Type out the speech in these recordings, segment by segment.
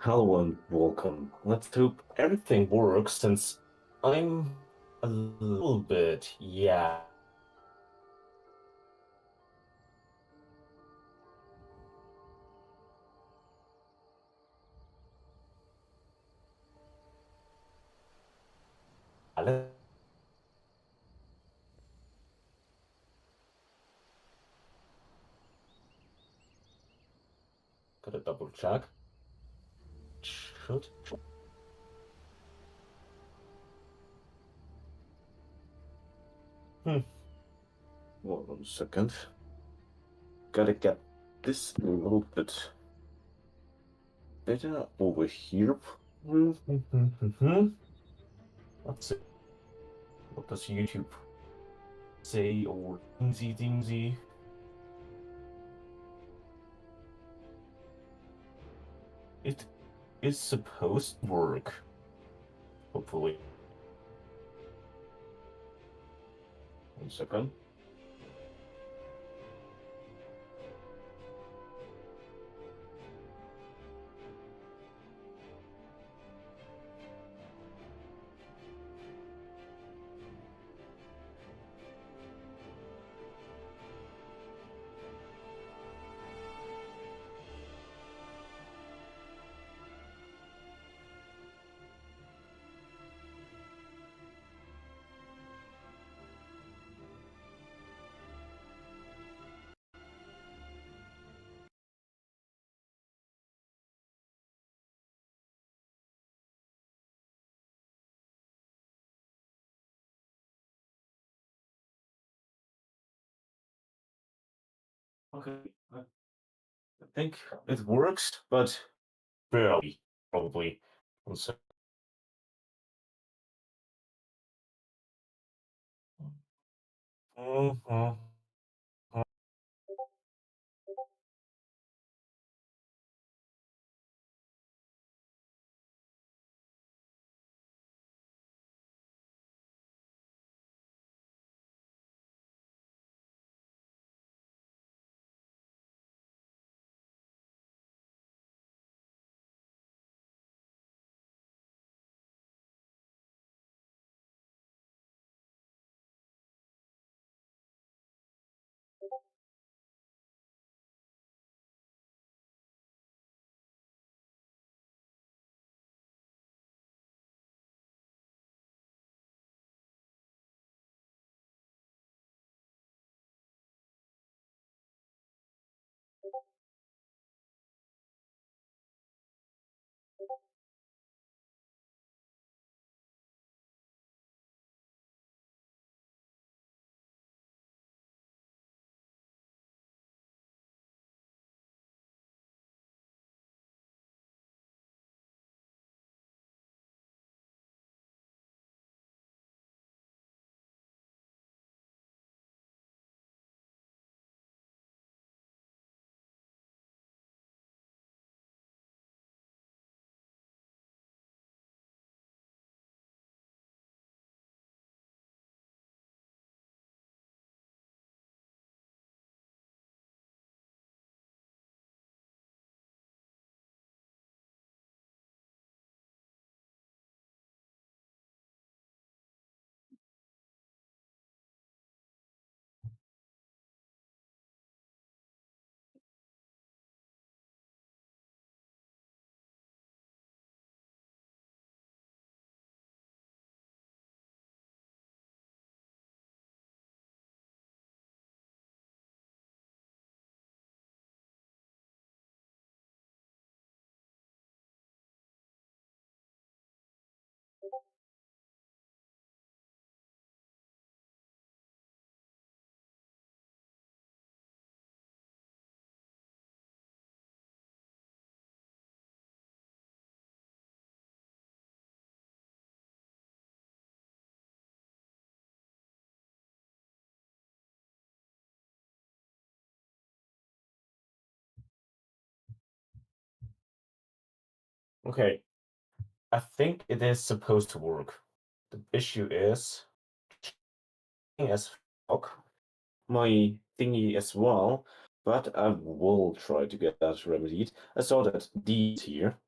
Hello and welcome. Let's hope everything works since I'm a little bit, yeah. Let's gotta double check. Should. Hmm. 1 second. Gotta get this a little bit better over here. Let's see. What does YouTube say or dingsy? It is supposed to work. Hopefully. 1 second. Okay. I think it works, but barely, probably. 1 second. Mhm. Okay, I think it is supposed to work. The issue is as fuck my thingy as well, but I will try to get that remedied. I saw that D is here.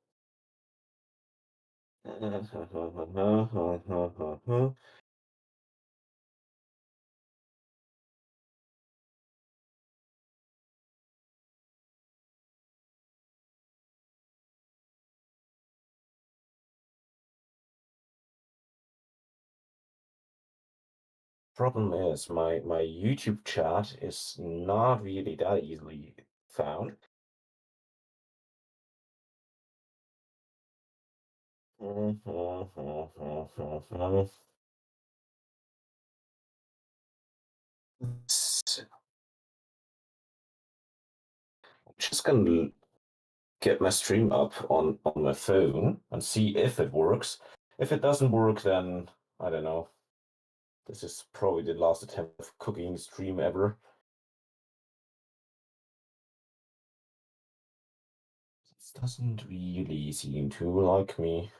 Problem is my YouTube chat is not really that easily found. S- I'm just gonna get my stream up on my phone and see if it works. If it doesn't work, then I don't know. This is probably the last attempt of cooking stream ever. This doesn't really seem to like me.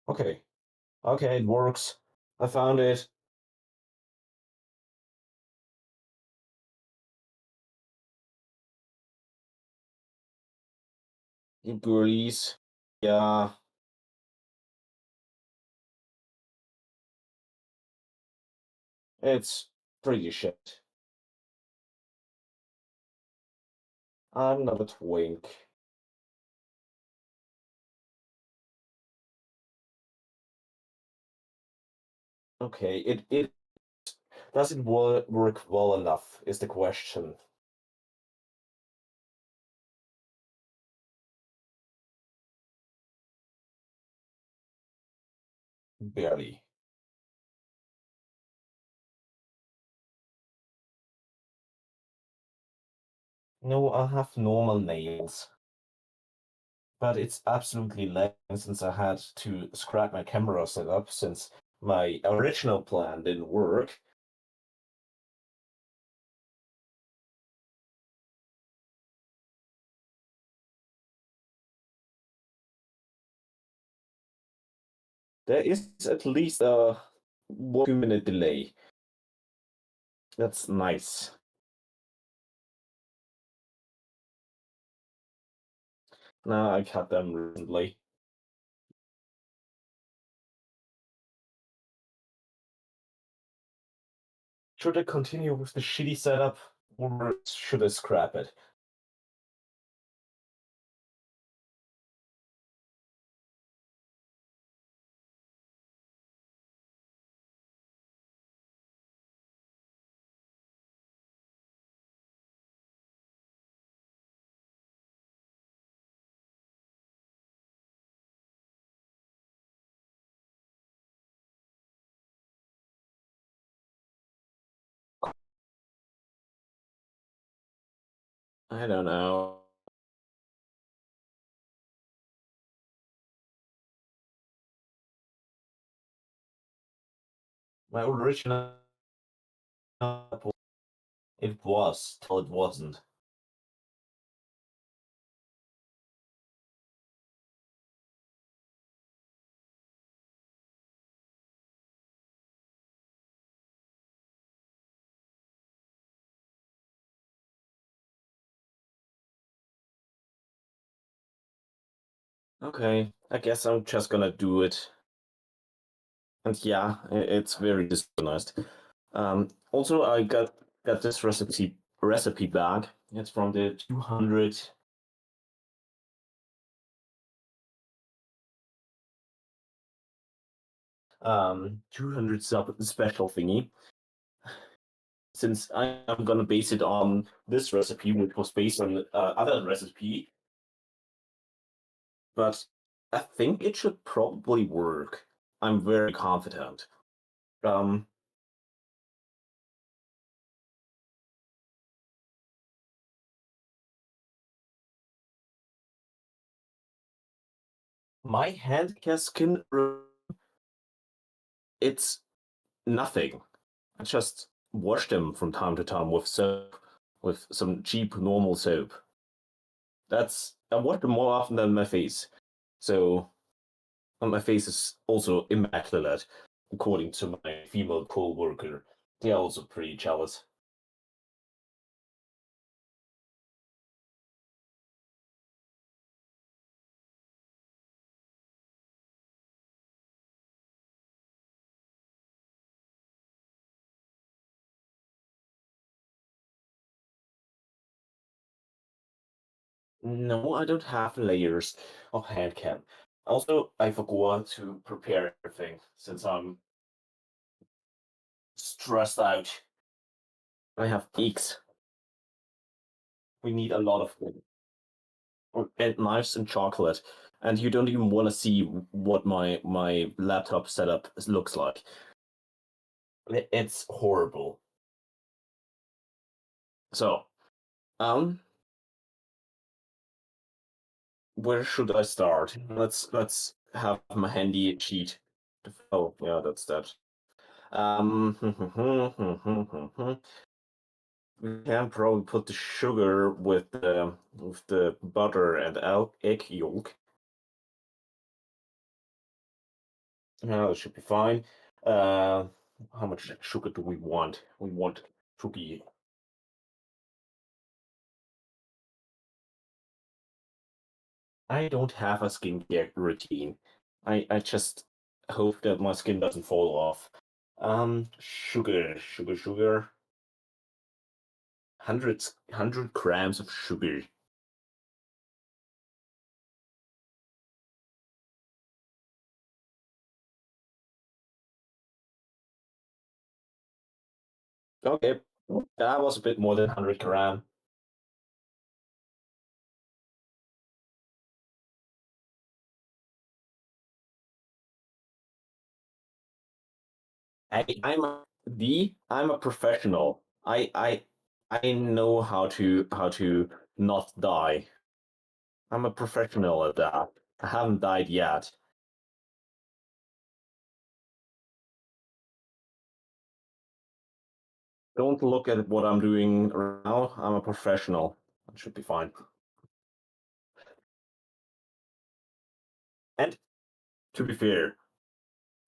Okay. Okay, it works. I found it. You girlies. Yeah, it's pretty shit. I'm not a twink. Okay, it does it work well enough is the question. Barely. No, I have normal nails. But it's absolutely lame since I had to scrap my camera setup since my original plan didn't work. There is at least a 1 2 minute delay. That's nice. Now I cut them recently. Should I continue with the shitty setup or should I scrap it? I don't know. My original it was till it wasn't. Okay, I guess I'm just gonna do it. And yeah, it's very disorganized. Also, I got this recipe bag. It's from the 200 200 sub special thingy. Since I am gonna base it on this recipe, which was based on other recipe, but I think it should probably work. I'm very confident. Um, my hand skin, it's nothing. I just wash them from time to time with soap, with some cheap normal soap. I wash them more often than my face. So my face is also immaculate, according to my female co-worker. They're also pretty jealous. No, I don't have layers of hand cam. Also, I forgot to prepare everything since I'm stressed out. I have eggs. We need a lot of them. And knives and chocolate. And you don't even want to see what my laptop setup looks like. It's horrible. So, um, where should I start? Let's have my handy cheat. Oh, yeah, that's that. Um, we can probably put the sugar with the butter and egg yolk. Yeah, that should be fine. Uh, how much sugar do we want? We want to be. I don't have a skincare routine. I just hope that my skin doesn't fall off. Sugar. Hundred grams of sugar. Okay, that was a bit more than 100 gram. I'm a professional. I know how to not die. I'm a professional at that. I haven't died yet. Don't look at what I'm doing right now. I'm a professional. That should be fine. And to be fair,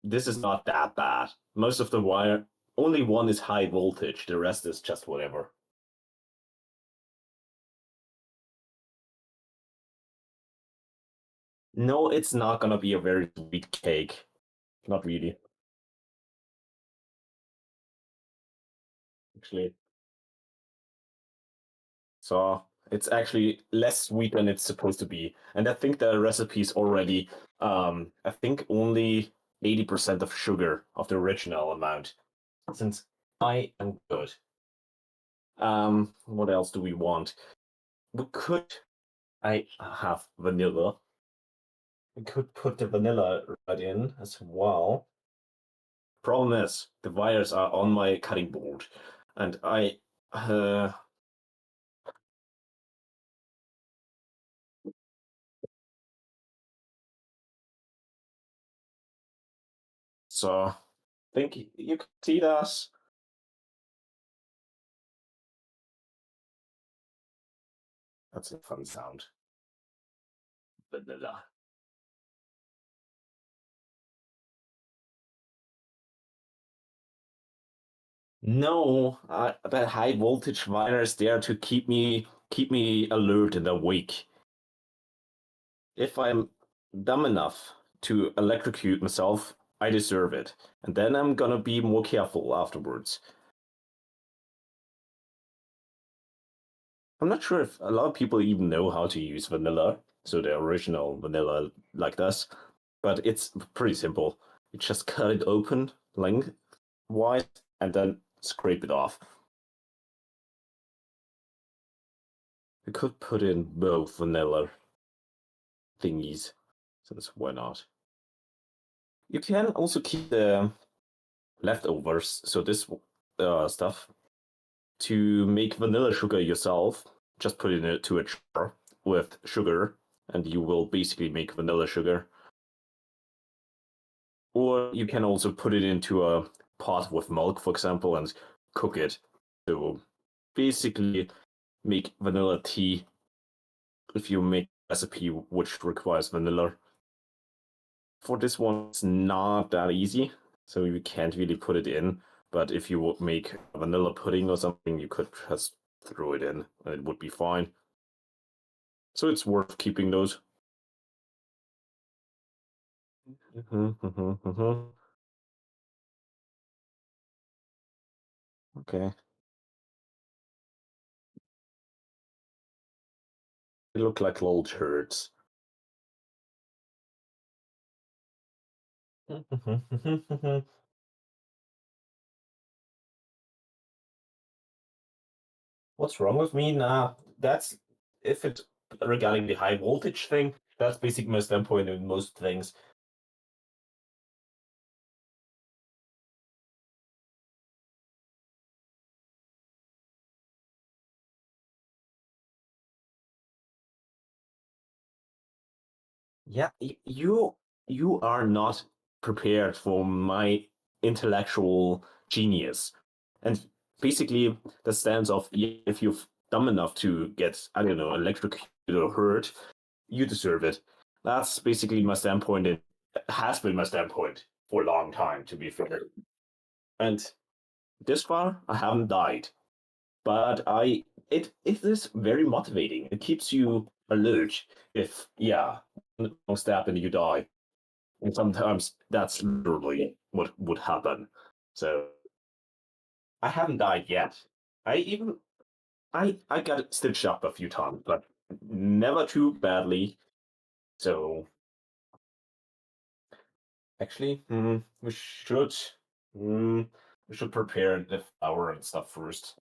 this is not that bad. Most of the wire, only one is high voltage. The rest is just whatever. No, it's not gonna be a very sweet cake. Not really, actually. So it's actually less sweet than it's supposed to be. And I think the recipe is already, I think only 80% of sugar of the original amount. Since I am good. What else do we want? We could, I have vanilla. We could put the vanilla right in as well. Problem is, the wires are on my cutting board, and so think you can see that. That's a fun sound. Vanilla. No, that high voltage wire is there to keep me alert and awake. If I'm dumb enough to electrocute myself, I deserve it. And then I'm gonna be more careful afterwards. I'm not sure if a lot of people even know how to use vanilla, so the original vanilla like this, but it's pretty simple. You just cut it open lengthwise and then scrape it off. You could put in both vanilla thingies, since why not? You can also keep the leftovers, so this stuff, to make vanilla sugar yourself. Just put it into a jar with sugar, and you will basically make vanilla sugar. Or you can also put it into a pot with milk, for example, and cook it. So basically, make vanilla tea if you make a recipe which requires vanilla. For this one, it's not that easy, so you can't really put it in. But if you would make vanilla pudding or something, you could just throw it in, and it would be fine. So it's worth keeping those. Okay. They look like little turds. What's wrong with me? Nah, that's if it's regarding the high voltage thing, that's basically my standpoint in most things. Yeah, you are not prepared for my intellectual genius. And basically the stance of if you're dumb enough to get, I don't know, electrocuted or hurt, you deserve it. That's basically my standpoint. It has been my standpoint for a long time, to be fair. And this far, I haven't died. But it is very motivating. It keeps you alert if one step and you die. And sometimes that's literally what would happen. So I haven't died yet. I even I got stitched up a few times, but never too badly. So actually, mm, we should prepare the flour and stuff first.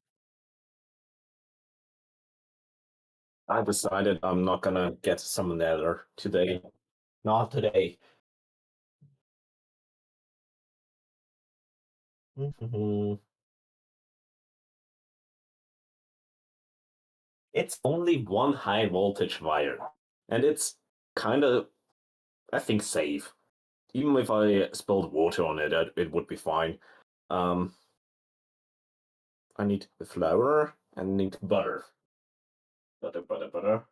I decided I'm not gonna get some nether today. Not today. It's only one high voltage wire, and it's kind of, I think, safe. Even if I spilled water on it, it would be fine. Um, I need the flour and need butter. Butter, butter, butter.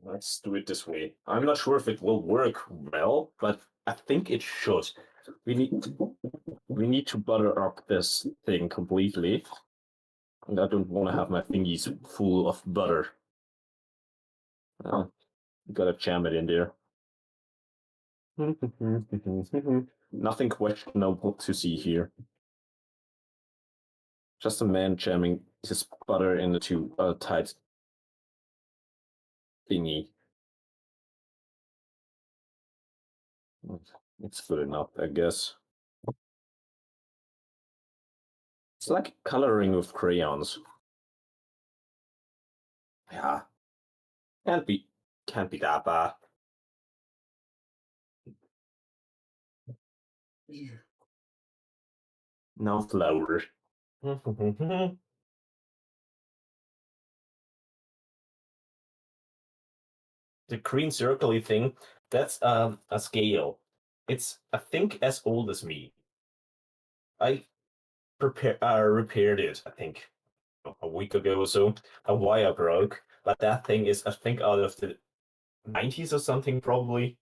Let's do it this way. I'm not sure if it will work well, but I think it should. We need we need to butter up this thing completely. And I don't want to have my thingies full of butter. Uh, gotta jam it in there. Nothing questionable to see here. Just a man jamming his butter into a tight thingy. It's good enough, I guess. It's like coloring with crayons. Yeah, can't be can't be that bad. Now flour. The green circle thing, that's a scale. It's I think as old as me. I repaired it, I think, a week ago or so. A wire broke, but that thing is, I think, out of the 90s or something, probably.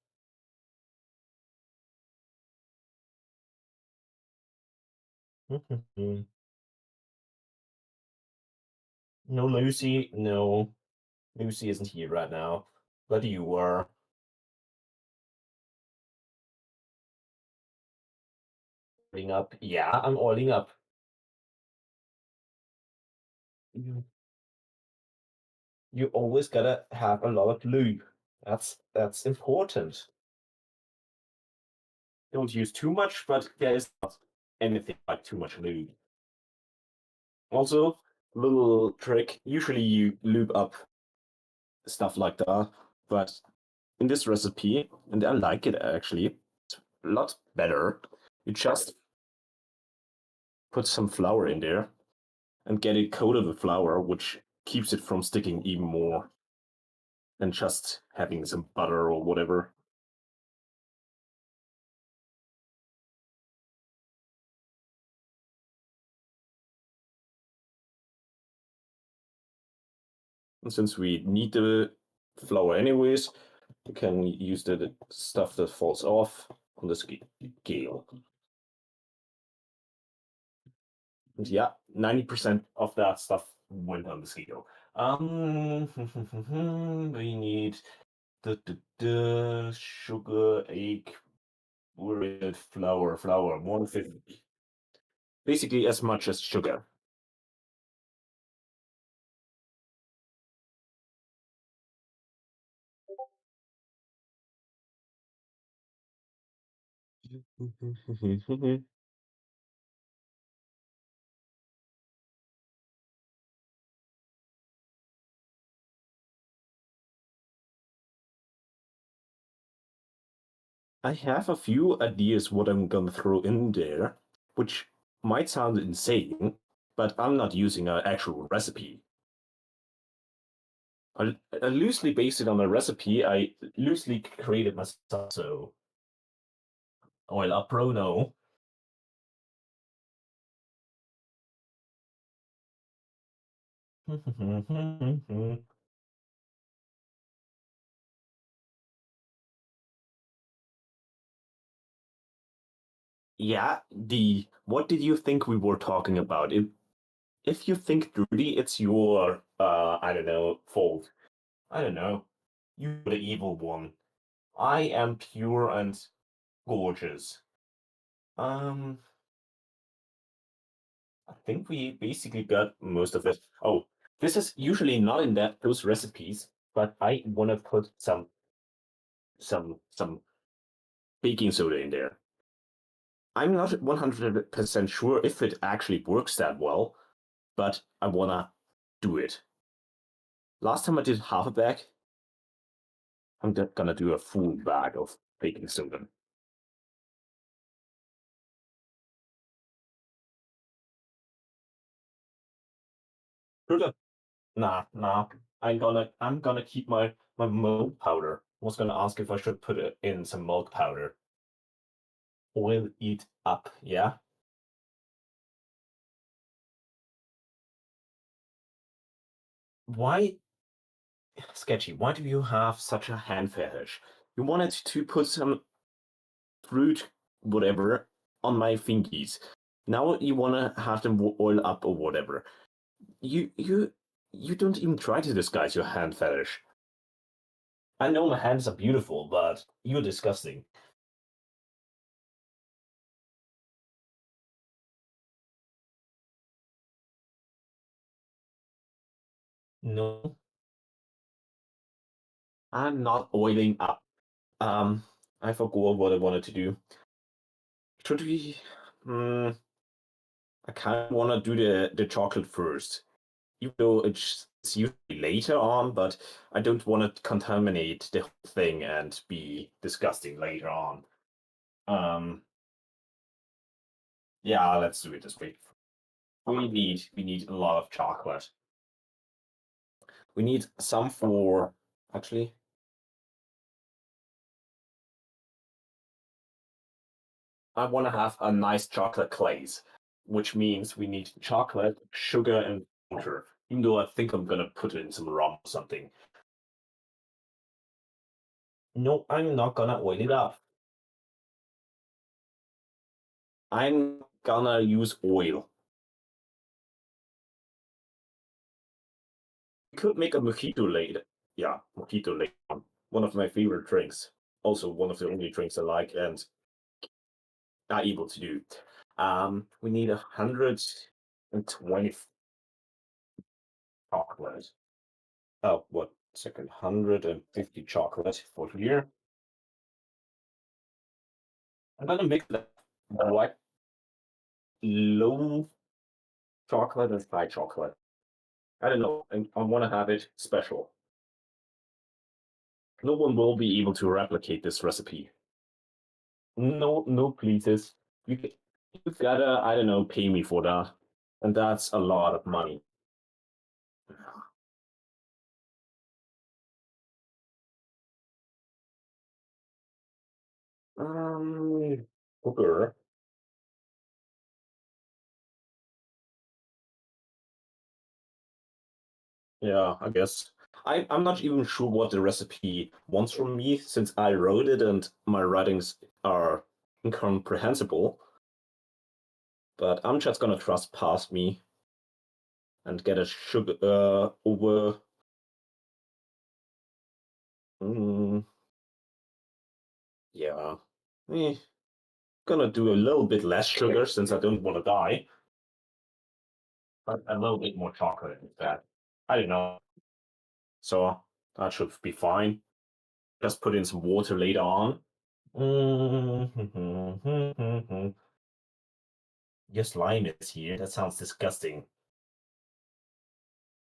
No, Lucy, no. Lucy isn't here right now, but you are. Oiling up. Yeah, I'm oiling up. You, you always gotta have a lot of lube. That's important. Don't use too much, but there is not anything like too much lube. Also, little trick. Usually you lube up stuff like that, but in this recipe, and I like it actually, it's a lot better. You just put some flour in there and get it coated with flour, which keeps it from sticking even more than just having some butter or whatever. And since we need the flour anyways, we can use the stuff that falls off on the scale. And yeah, 90% of that stuff went on the scale. We need the sugar, egg, word, flour, 150. Basically as much as sugar. I have a few ideas what I'm gonna throw in there, which might sound insane, but I'm not using an actual recipe. I loosely based it on a recipe I loosely created myself, so oil up pro no. Yeah, the what did you think we were talking about? If you think dirty, it's your I don't know, fault. I don't know. You're the evil one. I am pure and gorgeous. Um, I think we basically got most of it. Oh, this is usually not in those recipes, but I want to put some baking soda in there. I'm not 100% sure if it actually works that well, but I wanna do it. Last time I did half a bag. I'm gonna do a full bag of baking soda. Sugar? Nah, nah. I'm gonna keep my milk powder. I was gonna ask if I should put it in some milk powder. Oil it up, yeah? Why, Sketchy, why do you have such a hand fetish? You wanted to put some fruit, whatever, on my fingies. Now you wanna have them oil up or whatever. You don't even try to disguise your hand fetish. I know my hands are beautiful, but you're disgusting. No, I'm not oiling up. Um, I forgot what I wanted to do. Should we? Hmm, I kind of want to do the chocolate first, even though it's usually later on. But I don't want to contaminate the whole thing and be disgusting later on. Um, yeah, let's do it this way. We need a lot of chocolate. We need some for actually. I want to have a nice chocolate glaze, which means we need chocolate, sugar, and water. Even though I think I'm gonna put in some rum or something. No, I'm not gonna oil it up. I'm gonna use oil. We could make a mojito later. Yeah, mojito later on. One of my favorite drinks. Also, one of the only drinks I like and are able to do. We need 120 chocolate. Oh, what second? 150 chocolate for here. I'm gonna mix that white low chocolate and high chocolate. I don't know. I want to have it special. No one will be able to replicate this recipe. No, no, pleases. You gotta, I don't know, pay me for that, and that's a lot of money. Sugar. Yeah, I guess. I'm not even sure what the recipe wants from me since I wrote it and my writings are incomprehensible. But I'm just gonna trust past me and get a sugar over. Mm, yeah. Eh, gonna do a little bit less sugar since I don't want to die, but a little bit more chocolate instead. I don't know. So that should be fine. Just put in some water later on. Your slime is here. That sounds disgusting.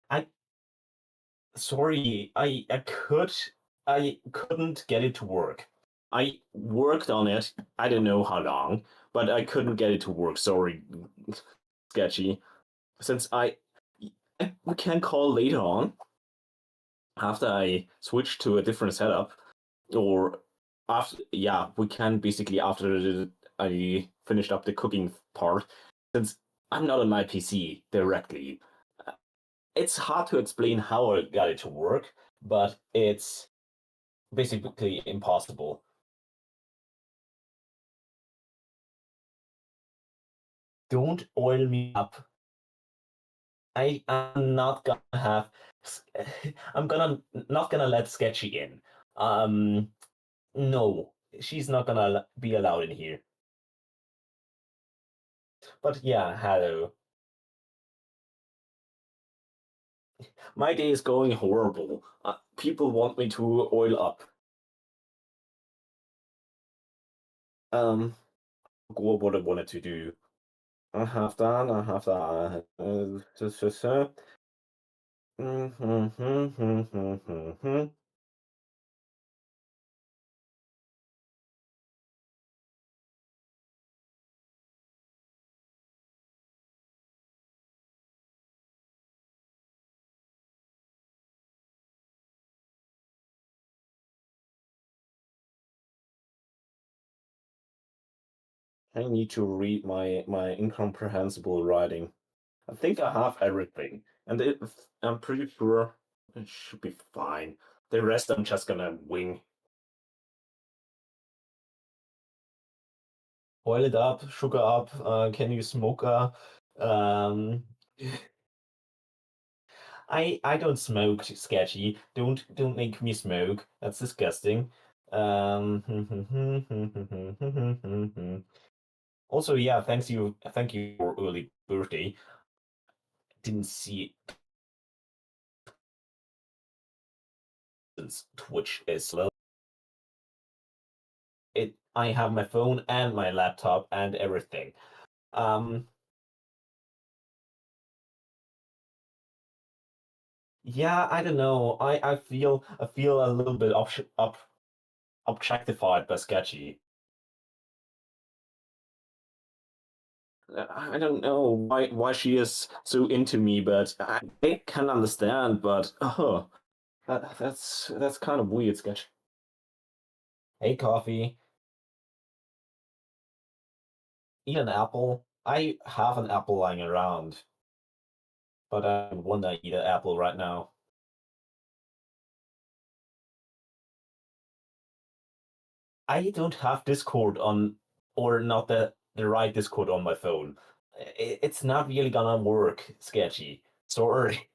I sorry, I couldn't get it to work. I worked on it. I don't know how long, but I couldn't get it to work. Sorry, sketchy. Since we can call later on after I switch to a different setup, or after yeah, we can basically after I finished up the cooking part. Since I'm not on my PC directly, it's hard to explain how I got it to work, but it's basically impossible. Don't oil me up. I'm not gonna have. I'm gonna not gonna let Sketchy in. No, she's not gonna be allowed in here. But yeah, hello. My day is going horrible. People want me to oil up. Um, what I wanted to do. I have that. I have that. I need to read my incomprehensible writing. I think I have everything, and I'm pretty sure it should be fine. The rest I'm just gonna wing. Boil it up, sugar up. Can you smoke? Um, I don't smoke, sketchy. Don't make me smoke. That's disgusting. Um, also, yeah, thank you for early birthday. Didn't see it since Twitch is slow. I have my phone and my laptop and everything. Um, yeah, I don't know. I feel a little bit objectified by Sketchy. I don't know why she is so into me, but I can understand. But that's kind of weird, Sketch. Hey, coffee. Eat an apple. I have an apple lying around, but I want to eat an apple right now. I don't have Discord on, or not the right Discord on my phone. It's not really gonna work, sketchy. Sorry.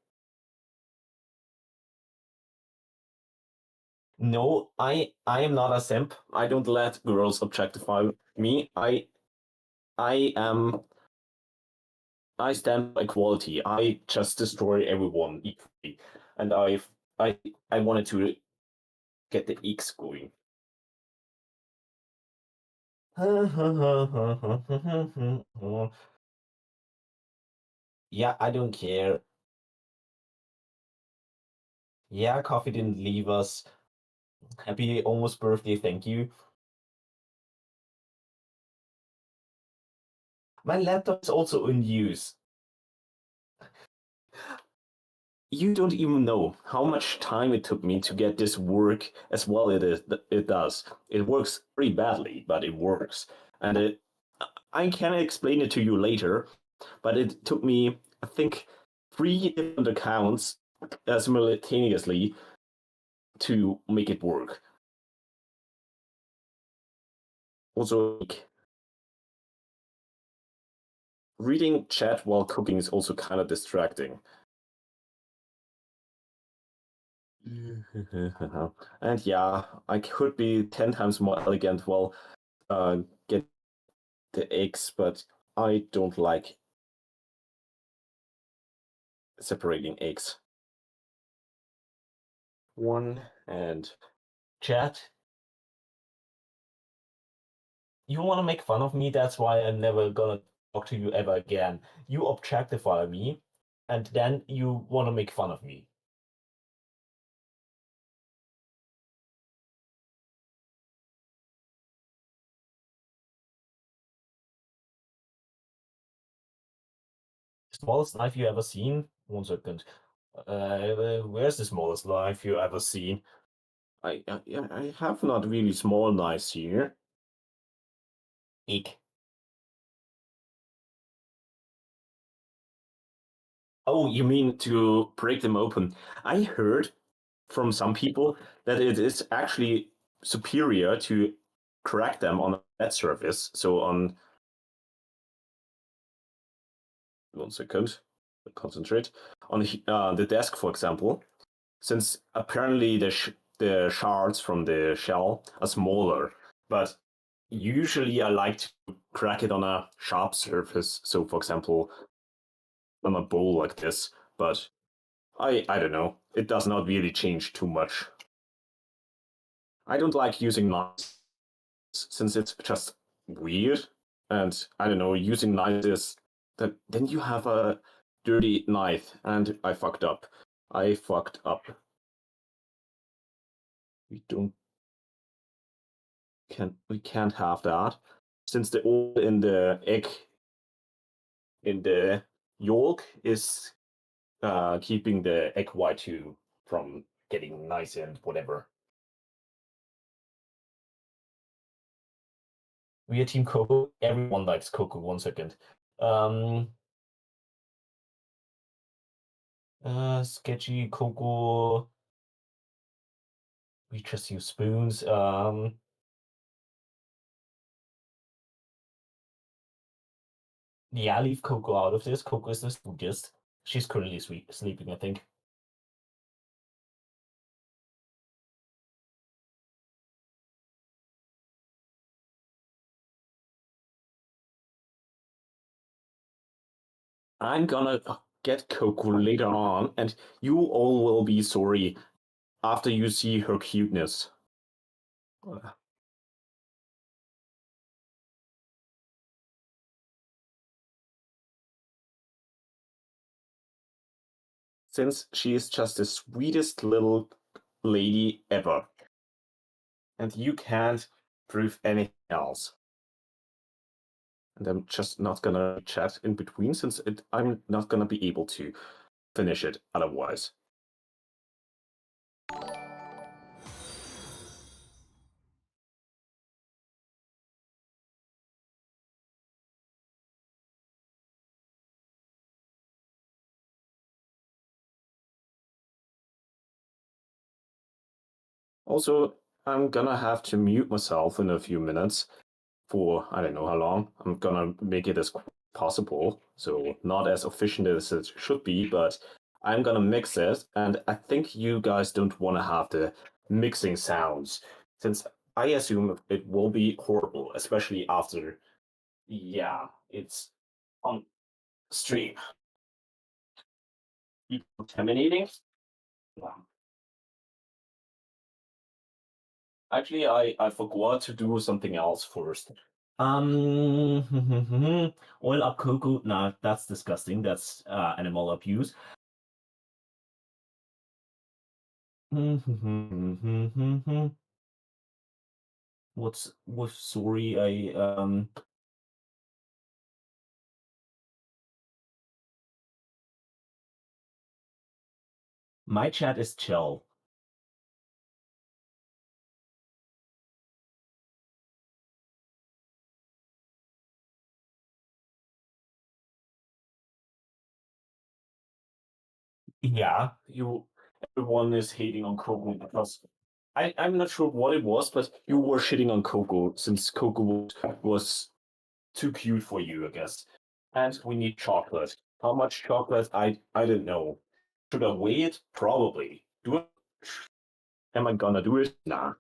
No, I am not a simp. I don't let girls objectify me. I am I stand by equality. I just destroy everyone equally, and I I wanted to get the X going. Yeah, I don't care. Yeah, coffee didn't leave us. Happy almost birthday, thank you. My laptop is also in use. You don't even know how much time it took me to get this work as well it does. It works pretty badly, but it works. And I can explain it to you later, but it took me, I think, 3 different accounts simultaneously to make it work. Also, like, reading chat while cooking is also kind of distracting. And yeah, I could be 10 times more elegant while get the eggs, but I don't like separating eggs. One and chat. You want to make fun of me? That's why I'm never gonna talk to you ever again. You objectify me, and then you want to make fun of me. Smallest knife you ever seen? 1 second. Where's the smallest knife you ever seen? I have not really small knives here. Eek. Oh, you mean to break them open? I heard from some people that it is actually superior to crack them on a flat surface. So on 1 second, concentrate on the desk, for example, since apparently the shards from the shell are smaller, but usually I like to crack it on a sharp surface. So, for example, on a bowl like this. But I don't know. It does not really change too much. I don't like using knives since it's just weird, and I don't know. Using knives is that then you have a dirty knife, and I fucked up. I fucked up. We don't we can't have that since the oil in the egg in the yolk is keeping the egg white too from getting nice and whatever. We are Team Coco. Everyone likes Coco. 1 second. Um, Sketchy Coco. We just use spoons. Yeah, leave Coco out of this. Coco is the sweetest. She's currently sleeping, I think. I'm gonna get Coco later on, and you all will be sorry after you see her cuteness. Since she is just the sweetest little lady ever, and you can't prove anything else. And I'm just not gonna chat in between since I'm not gonna be able to finish it otherwise. Also, I'm gonna have to mute myself in a few minutes for I don't know how long. I'm gonna make it as possible, so not as efficient as it should be, but I'm gonna mix it, and I think you guys don't want to have the mixing sounds, since I assume it will be horrible, especially after, yeah, it's on stream. Contaminating? Actually, I forgot to do something else first. Oil up cocoa. Nah, that's disgusting. That's animal abuse. What's sorry? My chat is chill. Yeah, you. Everyone is hating on Coco because I'm not sure what it was, but you were shitting on Coco since Coco was too cute for you, I guess. And we need chocolate. How much chocolate? I don't know. Should I weigh it? Probably. Do it? Am I gonna do it? Nah.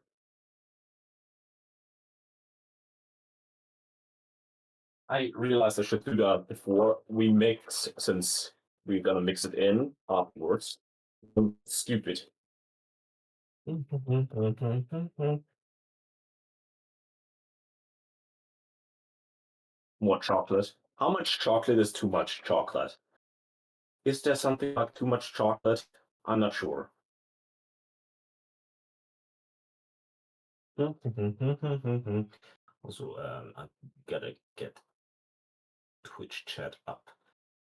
I realized I should do that before we mix, since we're gonna mix it in afterwards. Stupid. more chocolate. How much chocolate is too much chocolate? Is there something like too much chocolate? I'm not sure. Also, I gotta get Twitch chat up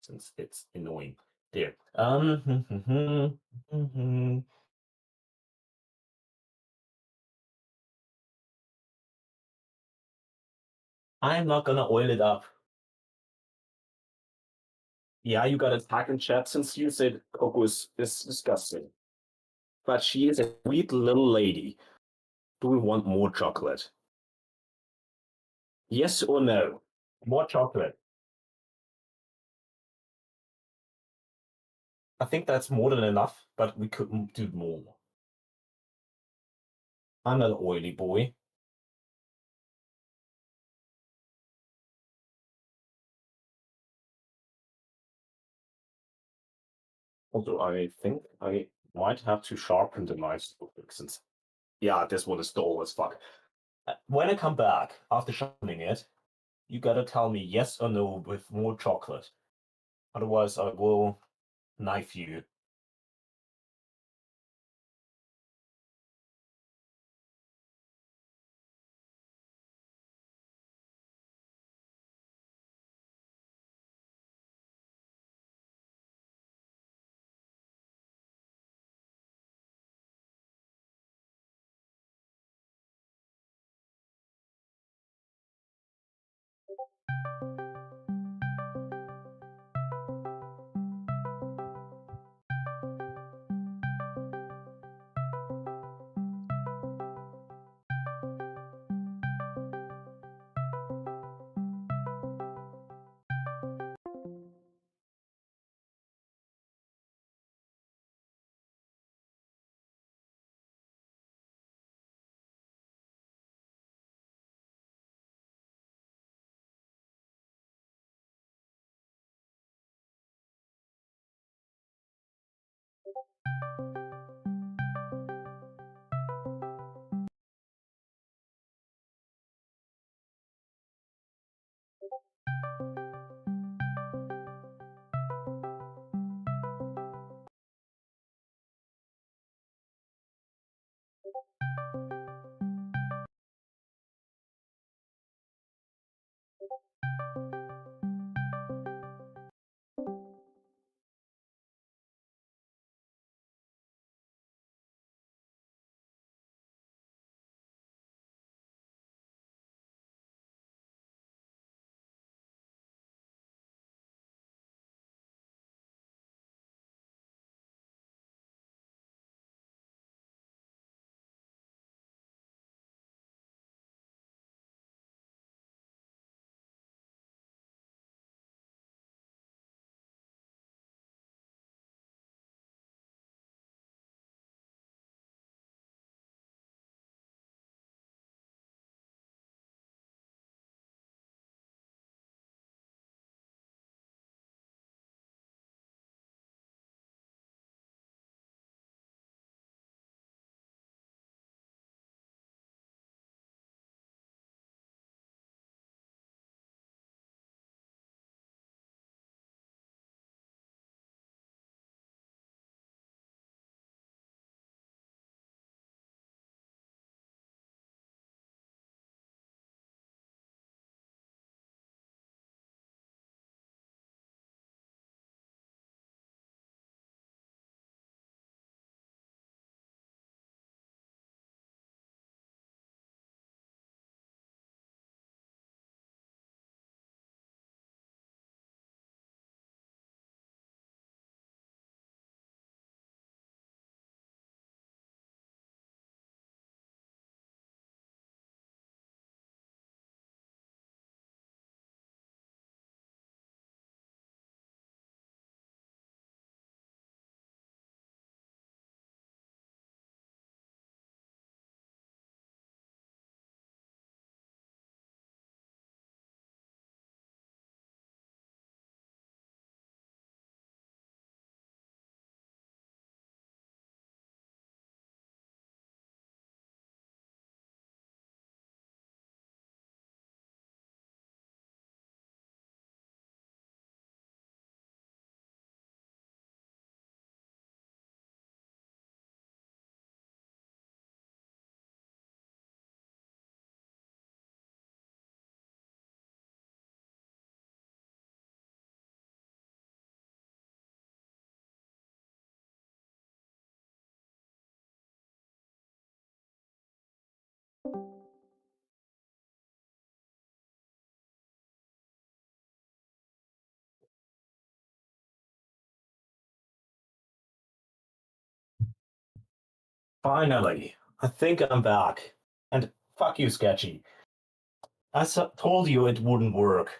since it's annoying. There. I'm not gonna oil it up. Yeah, you got a tag in chat since you said Coco is disgusting. But she is a sweet little lady. Do we want more chocolate? Yes or no? More chocolate. I think that's more than enough, but we could do more. I'm an oily boy. Also, I think I might have to sharpen the knife since, yeah, this one is dull as fuck. When I come back after sharpening it, you gotta tell me yes or no with more chocolate. Otherwise, I will knife you. Finally, I think I'm back. And fuck you, Sketchy. Told you it wouldn't work.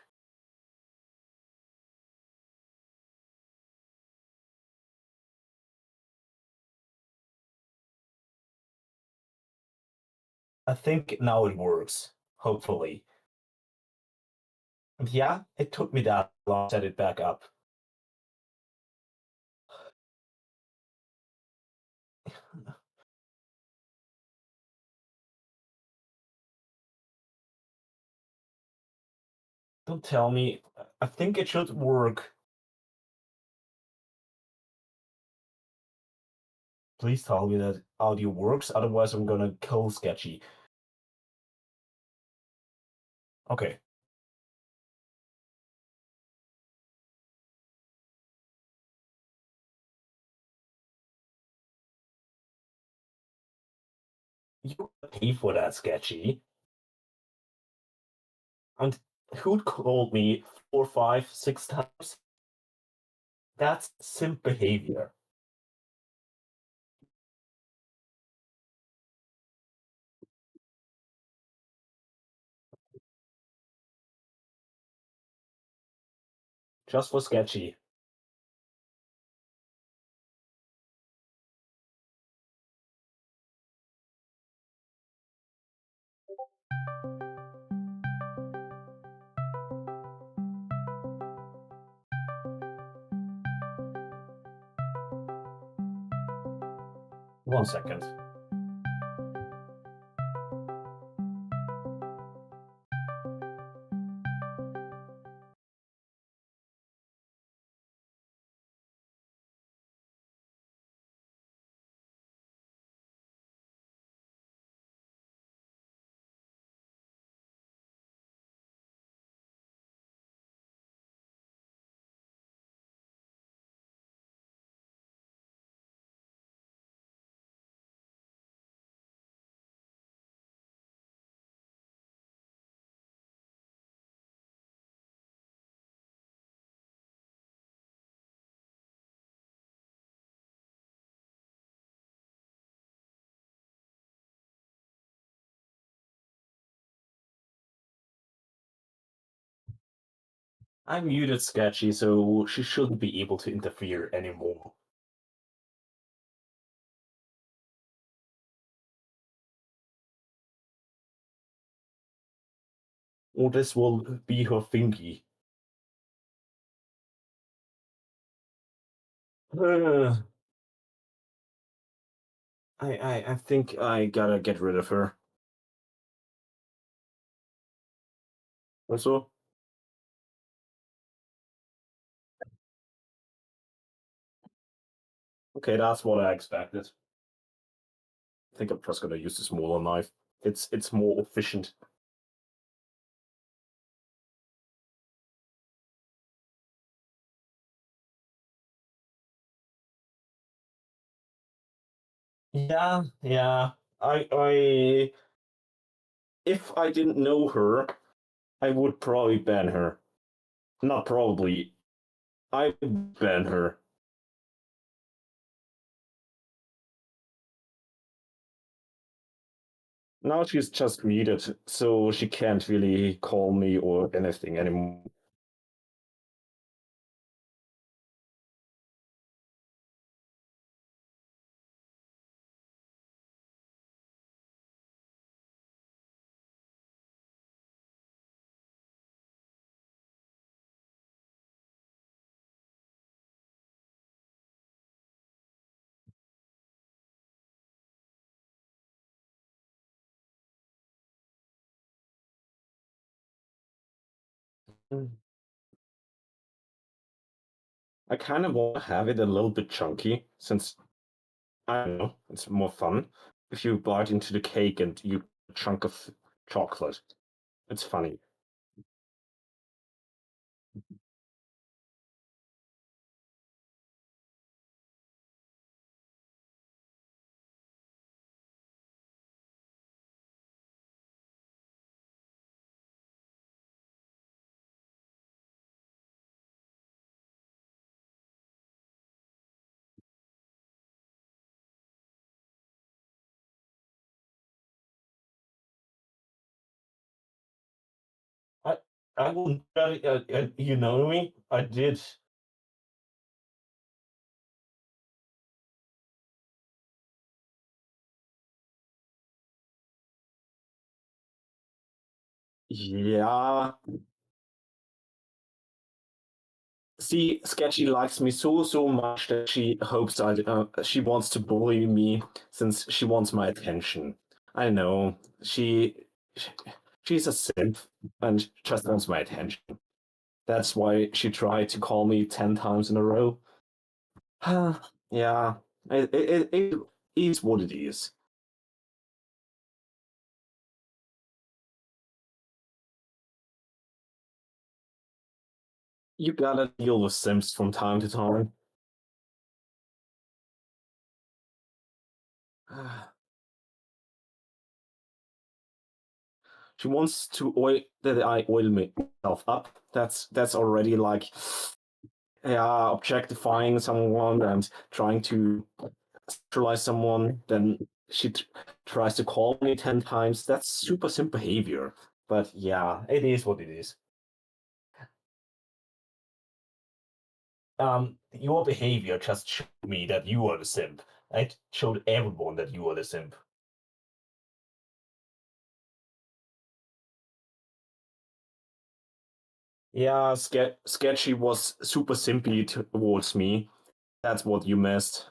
I think now it works. Hopefully. And yeah, it took me that long to set it back up. Don't tell me. I think it should work. Please tell me that audio works, otherwise I'm gonna kill Sketchy. Okay. You pay for that, Sketchy. And who'd called me 4, 5, 6 times? That's simp behavior. Just for Sketchy. One second. I muted Sketchy, so she shouldn't be able to interfere anymore. Or this will be her thingy. Uh, I think I gotta get rid of her. Also, okay, that's what I expected. I think I'm just gonna use the smaller knife. It's more efficient. Yeah. I if I didn't know her, I would probably ban her. Not probably. I would ban her. Now she's just muted, so she can't really call me or anything anymore. I kind of want to have it a little bit chunky, since I don't know, it's more fun. If you bite into the cake and you a chunk of chocolate, it's funny. I wouldn't. You know me. I did. Yeah. See, Sketchy likes me so much that she hopes she wants to bully me since she wants my attention. I know she she's a simp and just wants my attention. That's why she tried to call me 10 times in a row. Yeah, it is what it is. You gotta deal with simps from time to time. She wants to oil that I oil myself up. That's already like, yeah, objectifying someone and trying to sexualize someone. Then she tries to call me 10 times. That's super simp behavior. But yeah, it is what it is. Your behavior just showed me that you are the simp. It showed everyone that you are the simp. Yeah, Sketchy was super simpy towards me. That's what you missed.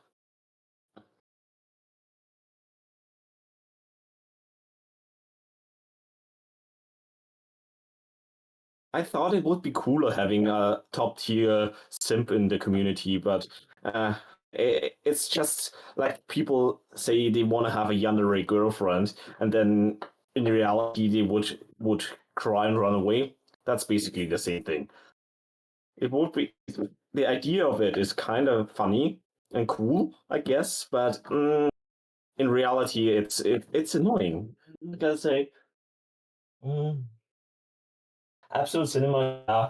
I thought it would be cooler having a top tier simp in the community, but uh, it's just like people say they want to have a yandere girlfriend, and then in reality they would cry and run away. That's basically the same thing. It would be the idea of it is kind of funny and cool, I guess, but in reality it's annoying. I gotta say, mm, Absolute Cinema. Yeah,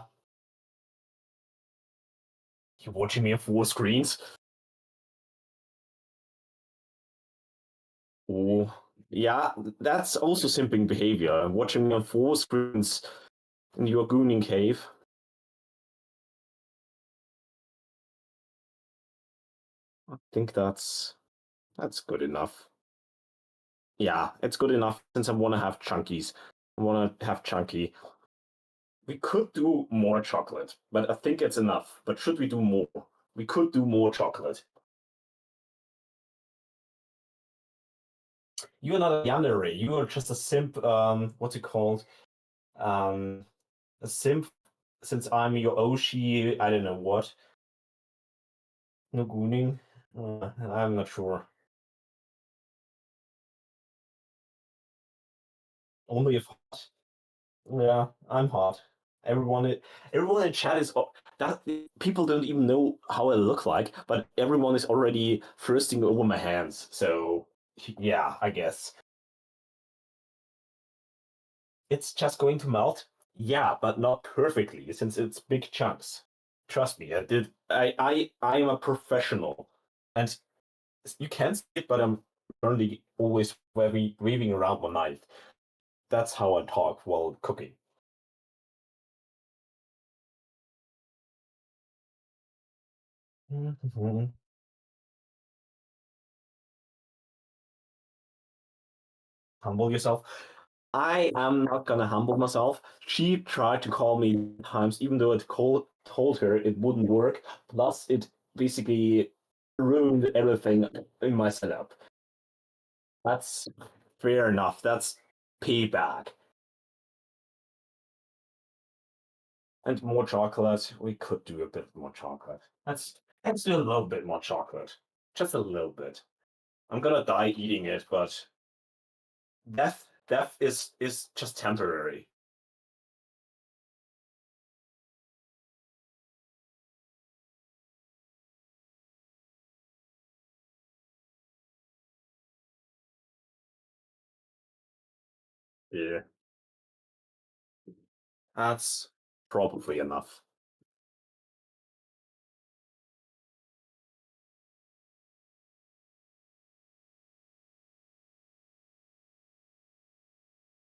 you're watching me on four screens. Oh, yeah, that's also simping behavior. Watching me on four screens in your gooning cave. I think that's good enough. Yeah, it's good enough since I want to have chunkies. I want to have chunky. We could do more chocolate, but I think it's enough. But should we do more? We could do more chocolate. You're not a yandere. You are just a simp. What's it called? Um, a simp. Since I'm your Oshi, I don't know what. No gooning. I'm not sure. Only if hot. Yeah, I'm hot. Everyone in chat is that people don't even know how I look like, but everyone is already thirsting over my hands. So yeah, I guess it's just going to melt. Yeah, but not perfectly since it's big chunks. Trust me, I did. I am a professional, and you can't see it, but I'm currently always waving around my knife. That's how I talk while cooking. Humble yourself. I am not gonna humble myself. She tried to call me times, even though told her it wouldn't work. Plus, it basically ruined everything in my setup. That's fair enough. That's payback. And more chocolate. We could do a bit more chocolate. Let's do a little bit more chocolate. Just a little bit. I'm gonna die eating it, but death is just temporary. Yeah. That's probably enough.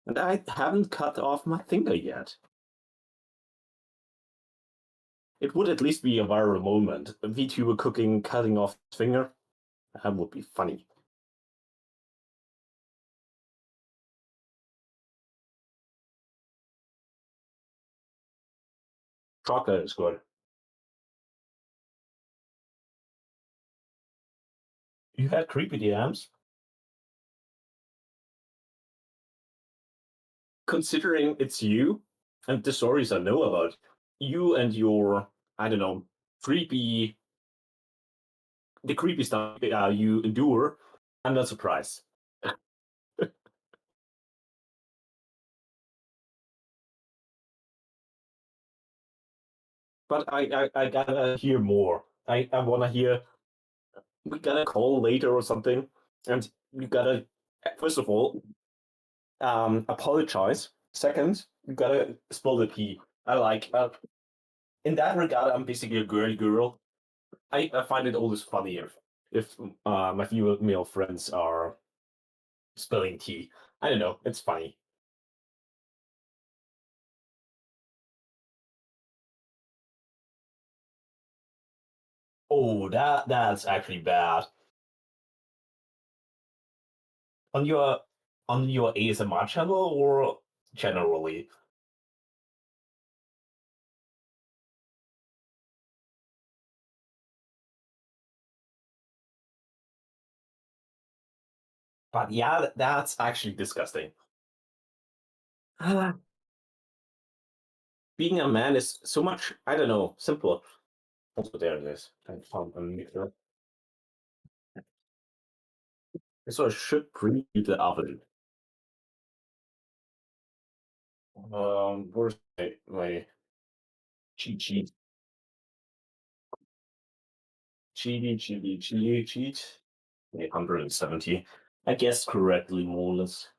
And I haven't cut off my finger yet. It would at least be a viral moment. A VTuber cooking, cutting off his finger. That would be funny. Chocolate is good. You had creepy DMs? Considering it's you and the stories I know about you and your, I don't know, creepy, the creepy stuff you endure, I'm not surprised. But I gotta hear more. I wanna hear. We gotta call later or something, and you gotta first of all apologize. Second, you gotta spill the tea. I like in that regard. I'm basically a girly girl. I find it always funnier if my female friends are spilling tea. I don't know. It's funny. Oh, that's actually bad. On your ASMR channel or generally? But yeah, that's actually disgusting. Being a man is so much, I don't know, simpler. Also, there it is. I found a mixer. So I should preheat the oven. Where's my cheat? Cheat. 870. I guessed correctly, more or less.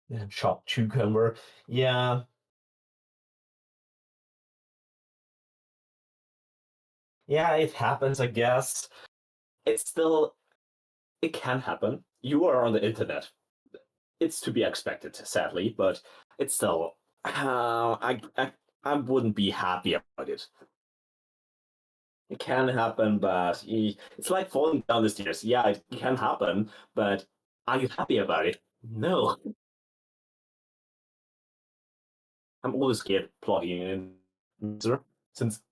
Yeah, chopped cucumber. Yeah, yeah, it happens, I guess. It's still, it can happen. You are on the internet. It's to be expected, sadly, but it's still, I wouldn't be happy about it. It can happen, but it's like falling down the stairs. Yeah, it can happen, but are you happy about it? No. I'm always scared plugging in mixer since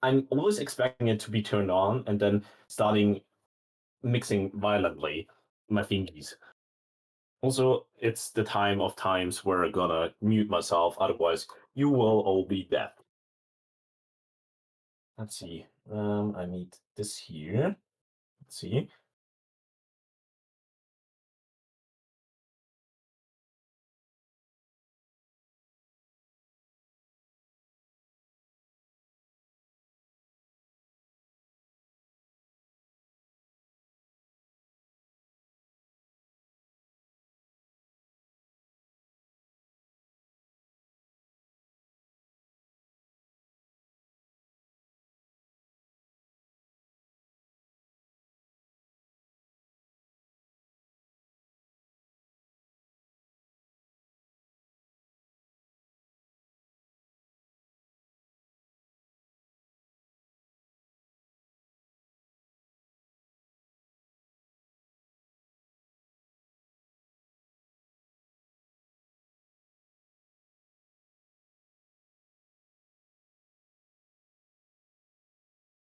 I'm always expecting it to be turned on and then starting mixing violently my fingies. Also, it's the time of times where I'm gonna mute myself, otherwise you will all be dead. Let's see. I need this here. Let's see.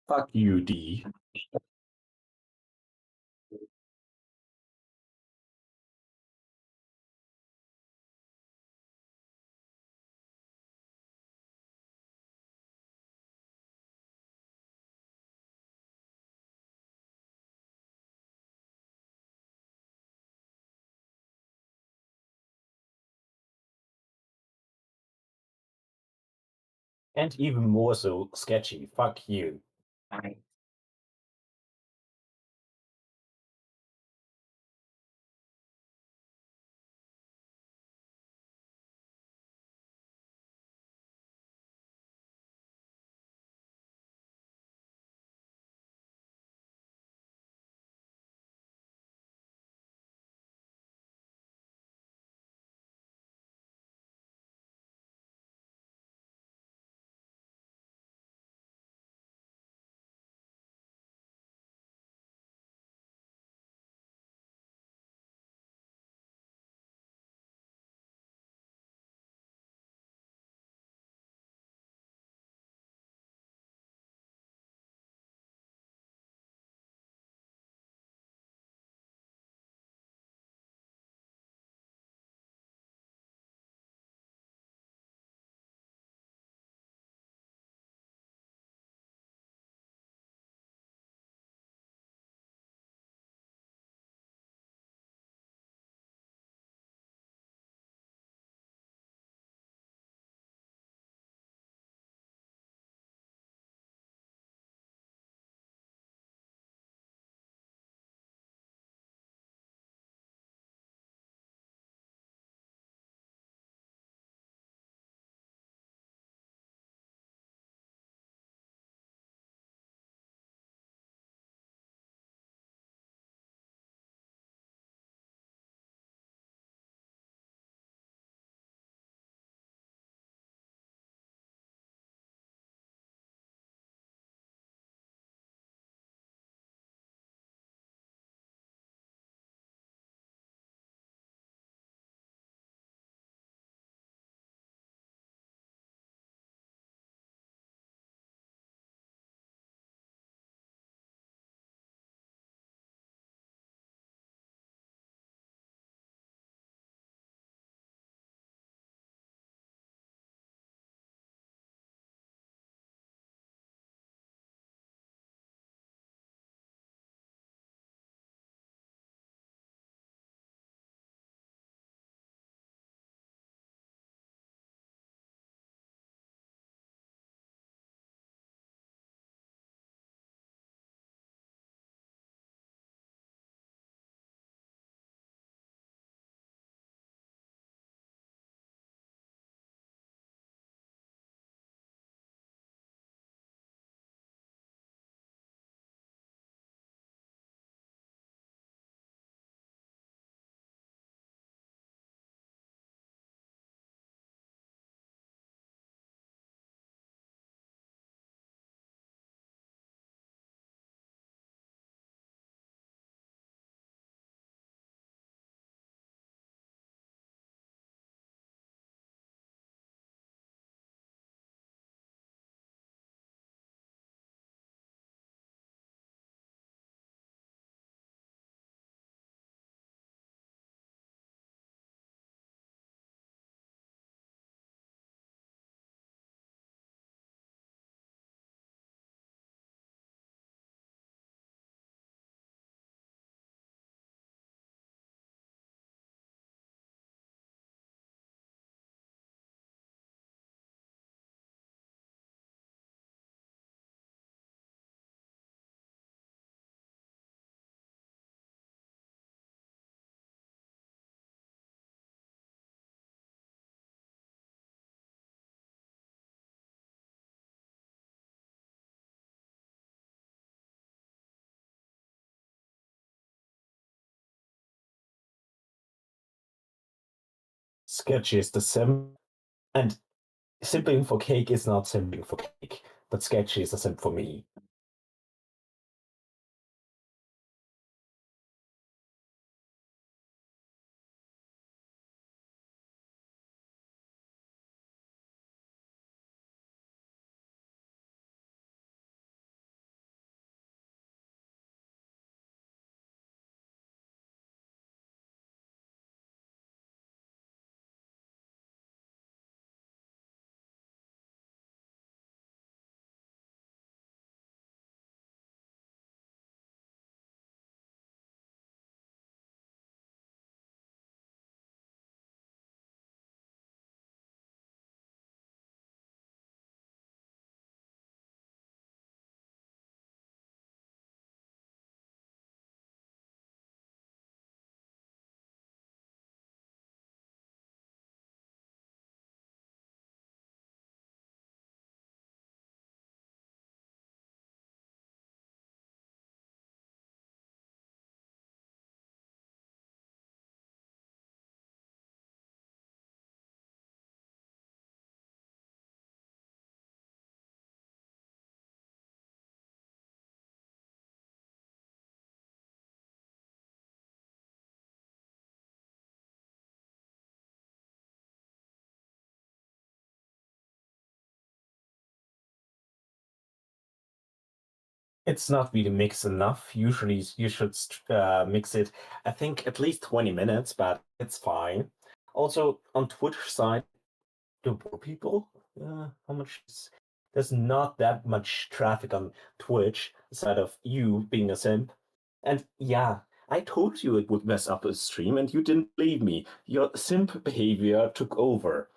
Fuck you, D. And even more so, sketchy. Fuck you. Sketchy is the sim, and simping for cake is not simping for cake, but sketchy is a simp for me. It's not really mixed enough. Usually, you should mix it, I think, at least 20 minutes, but it's fine. Also, on Twitch side, do poor people? How much is... There's not that much traffic on Twitch aside of you being a simp. And yeah, I told you it would mess up a stream, and you didn't believe me. Your simp behavior took over.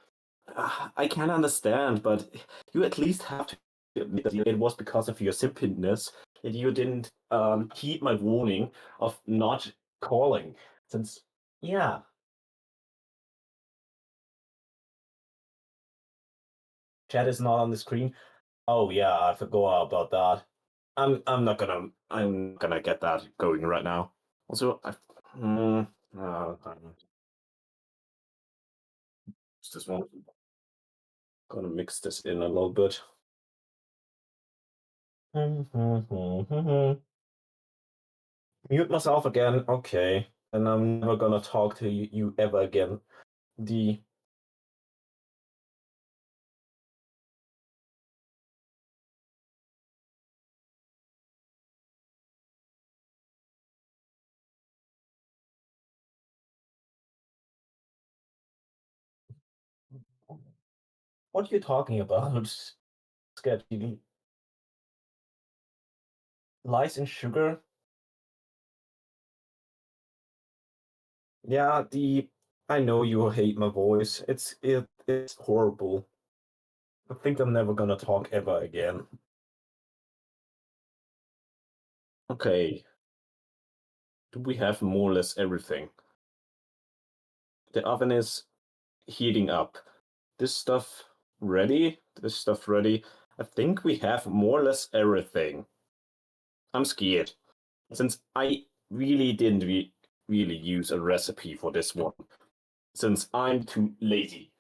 I can understand, but you at least have to admit that it was because of your simpiness that you didn't heed my warning of not calling. Since, yeah, chat is not on the screen. Oh yeah, I forgot about that. I'm not gonna get that going right now. Also, this one. Gonna mix this in a little bit. Mute myself again. Okay. And I'm never gonna talk to you ever again. The What are you talking about? Sketchy lies and sugar? Yeah, the I know you hate my voice. It's horrible. I think I'm never gonna talk ever again. Okay. Do we have more or less everything? The oven is heating up. This stuff ready? This stuff ready? I think we have more or less everything. I'm scared. Since I really didn't really use a recipe for this one. Since I'm too lazy.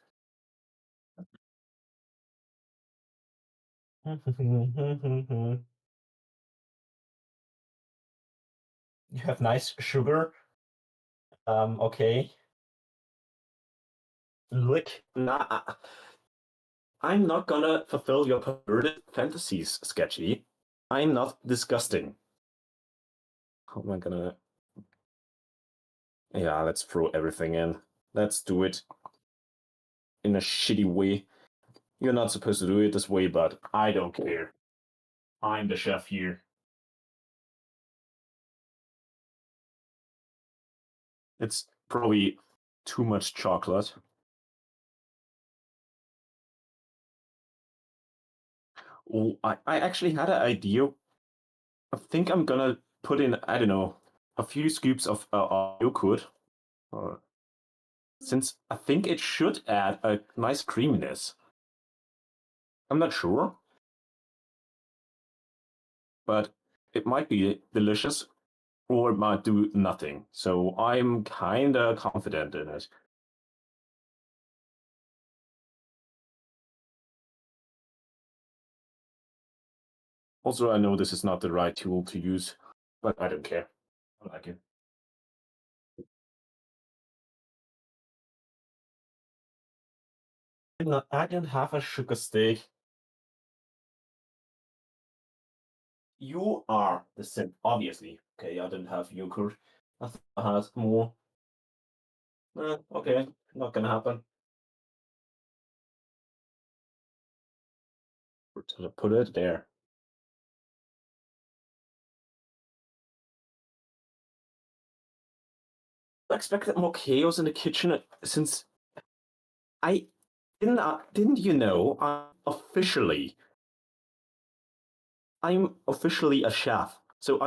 You have nice sugar. Okay. Lick. Nah, I'm not gonna fulfill your perverted fantasies, Sketchy. I'm not disgusting. How am I gonna... Yeah, let's throw everything in. Let's do it in a shitty way. You're not supposed to do it this way, but I don't care. I'm the chef here. It's probably too much chocolate. Oh, I actually had an idea. I think I'm gonna put in, I don't know, a few scoops of yogurt. Uh, since I think it should add a nice creaminess. I'm not sure, but it might be delicious or it might do nothing. So I'm kinda confident in it. Also, I know this is not the right tool to use, but I don't care. I like it. No, I don't have a sugar stick. You are the simp, obviously. Okay, I don't have yogurt. I thought I had more. Okay, not gonna happen. Put it there. I expected more chaos in the kitchen since I didn't you know I'm officially a chef, so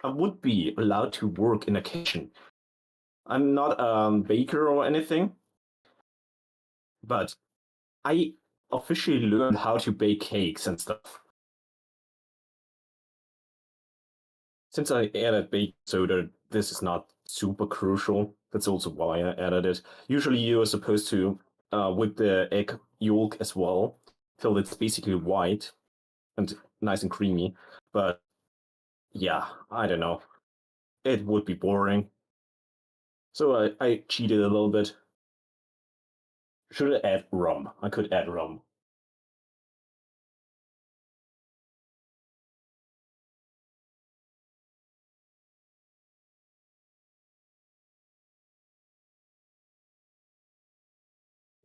I would be allowed to work in a kitchen. I'm not a baker or anything, but I officially learned how to bake cakes and stuff. Since I added baking soda, this is not super crucial. That's also why I added it. Usually, you are supposed to whip the egg yolk as well, till it's basically white and nice and creamy. But yeah, I don't know. It would be boring. So I cheated a little bit. Should I add rum? I could add rum.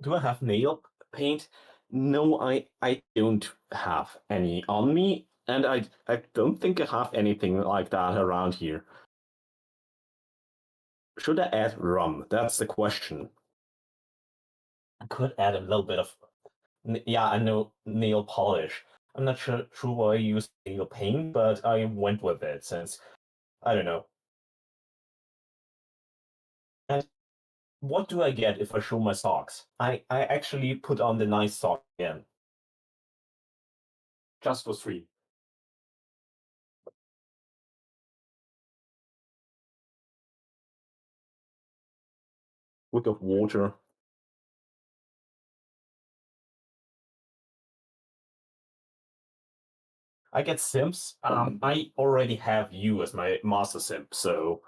Do I have nail paint? No, I don't have any on me, and I don't think I have anything like that around here. Should I add rum? That's the question. I could add a little bit of, yeah, I know nail polish. I'm not sure why I used nail paint, but I went with it since I don't know. And what do I get if I show my socks? I actually put on the nice sock again, just for free. Wick of water. I get simps. I already have you as my master simp, so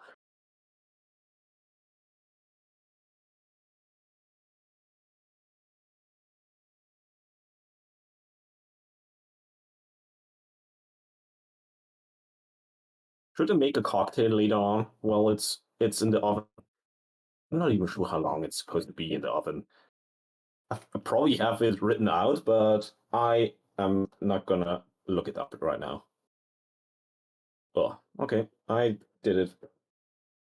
should I make a cocktail later on? Well, it's in the oven. I'm not even sure how long it's supposed to be in the oven. I probably have it written out, but I am not gonna look it up right now. Oh, okay. I did it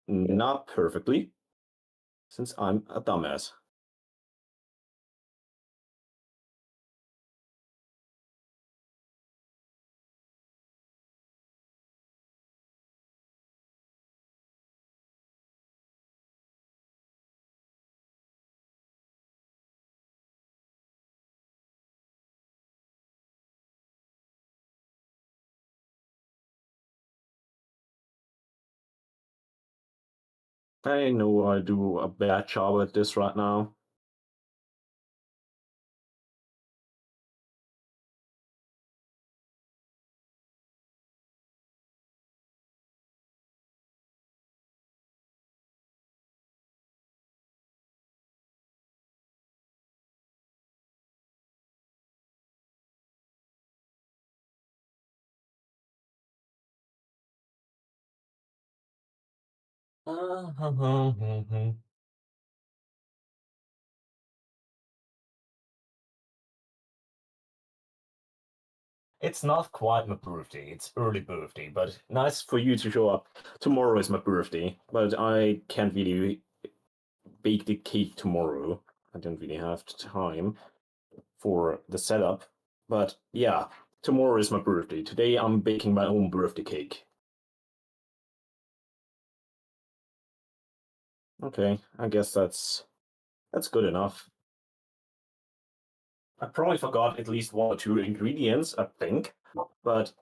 not perfectly, since I'm a dumbass. I know I do a bad job at this right now. It's not quite my birthday. It's early birthday, but nice for you to show up. Tomorrow is my birthday, but I can't really bake the cake tomorrow. I don't really have time for the setup. But yeah, tomorrow is my birthday. Today I'm baking my own birthday cake. Okay, I guess that's good enough. I probably forgot at least one or two ingredients, I think, but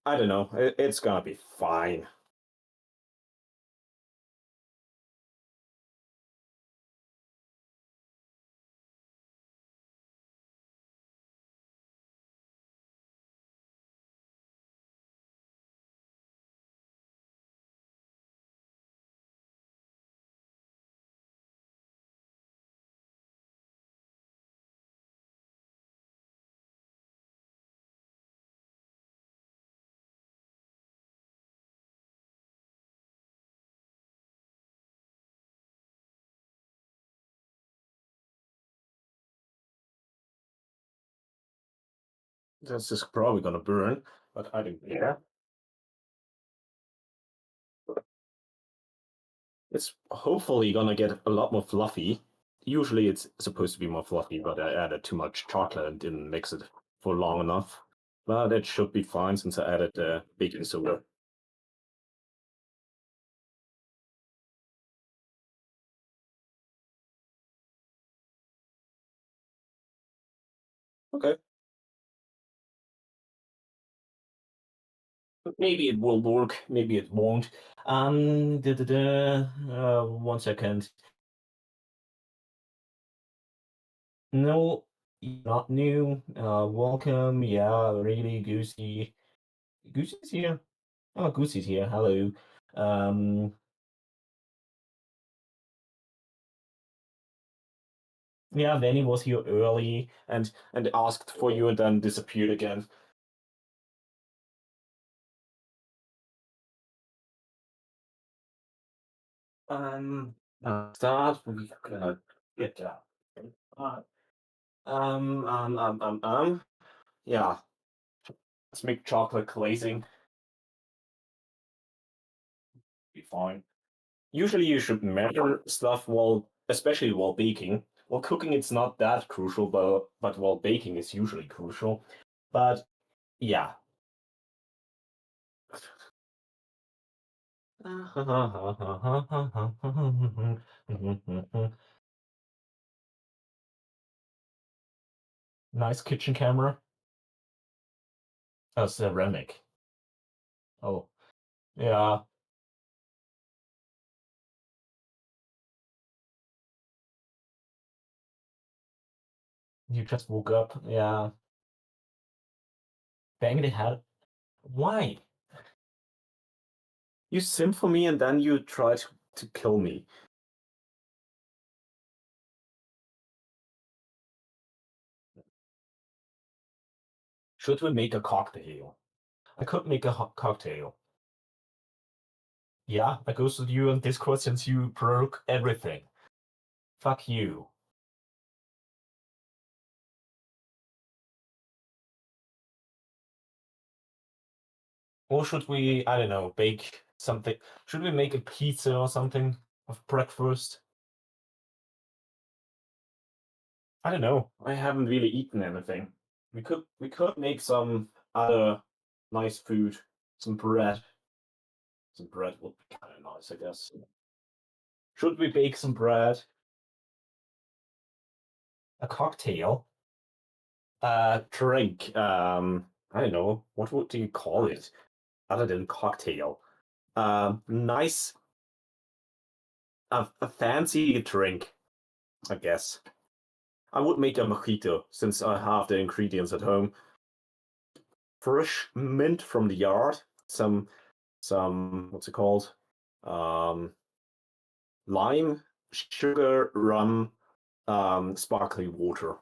I don't know. It's gonna be fine. This is probably gonna burn, but I don't care. It's hopefully gonna get a lot more fluffy. Usually it's supposed to be more fluffy, but I added too much chocolate and didn't mix it for long enough. But it should be fine since I added baking soda. Okay. Maybe it will work, maybe it won't. One second. No, not new. Welcome. Yeah, really, Goosey. Goosey's here. Oh, Goosey's here. Hello. Um, yeah, Vanny was here early and asked for you and then disappeared again. Um, start. We're gonna get that. Uh, um, um, um, um, um. Yeah, let's make chocolate glazing. Be fine. Usually you should measure stuff while, especially while baking. While cooking, it's not that crucial, but while baking is usually crucial. But yeah. Nice kitchen camera. Oh, ceramic. Oh, yeah. You just woke up. Yeah. Bang the head. Why? You sim for me and then you try to kill me. Should we make a cocktail? I could make a cocktail. Yeah, I ghosted you on Discord since you broke everything. Fuck you. Or should we, I don't know, bake something? Should we make a pizza or something of breakfast? I don't know. I haven't really eaten anything. We could make some other nice food. Some bread. Some bread would be kind of nice, I guess. Should we bake some bread? A cocktail? Drink. I don't know. What would you call it other than cocktail? Nice, a fancy drink, I guess. I would make a mojito since I have the ingredients at home. Fresh mint from the yard, some what's it called? Um, lime, sugar, rum, sparkling water.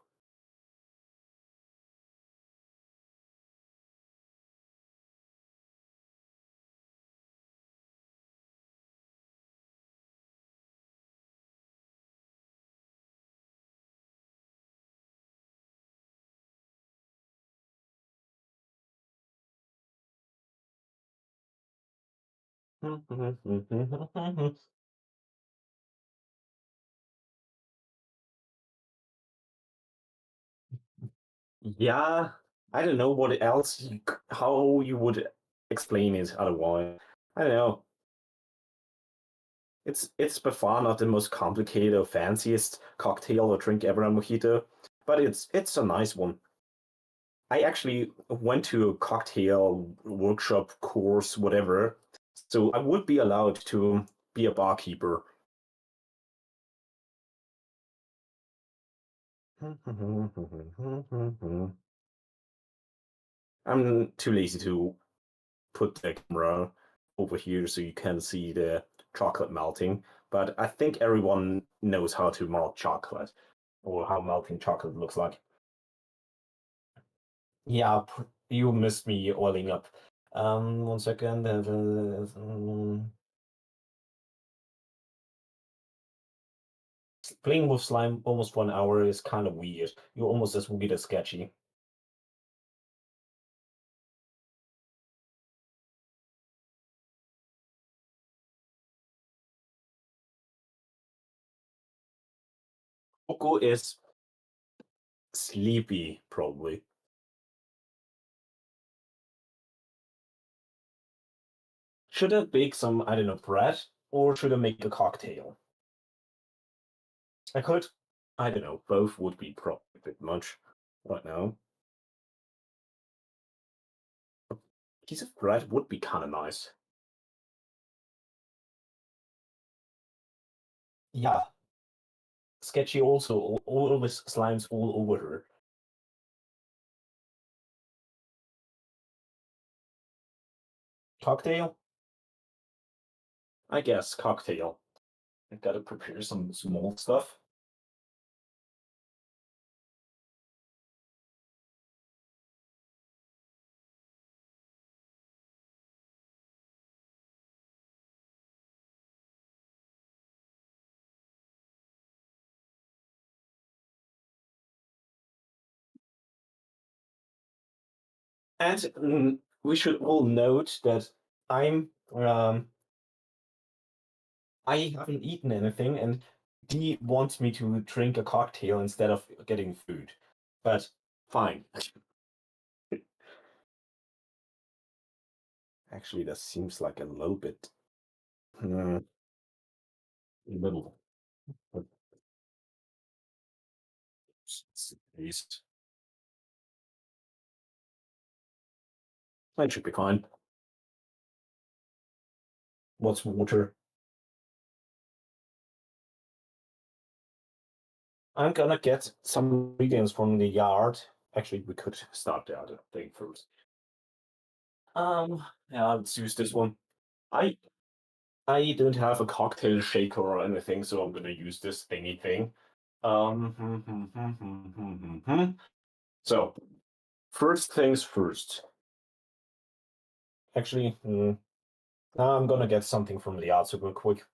Yeah, I don't know what else how you would explain it otherwise. I don't know. It's by far not the most complicated or fanciest cocktail or drink ever, a mojito, but it's a nice one. I actually went to a cocktail workshop course, whatever, so I would be allowed to be a barkeeper. I'm too lazy to put the camera over here so you can see the chocolate melting, but I think everyone knows how to melt chocolate or how melting chocolate looks like. Yeah, you missed me oiling up. One second. Playing with slime almost 1 hour is kind of weird. You're almost as weird as sketchy. Coco is sleepy, probably. Should I bake some, I don't know, bread, or should I make a cocktail? I could, I don't know, both would be probably a bit much right now. A piece of bread would be kind of nice. Yeah, Sketchy also always slimes all over her. Cocktail? I guess cocktail. I gotta prepare some small stuff. And we should all note that I'm I haven't eaten anything, and Dee wants me to drink a cocktail instead of getting food. But fine. Actually, that seems like a little bit little. But at least that should be fine. What's water? I'm gonna get some ingredients from the yard. Actually, we could start the other thing first. Yeah, let's use this one. I I don't have a cocktail shaker or anything, so I'm gonna use this thingy thing. So first things first. Actually, now I'm gonna get something from the yard super quick.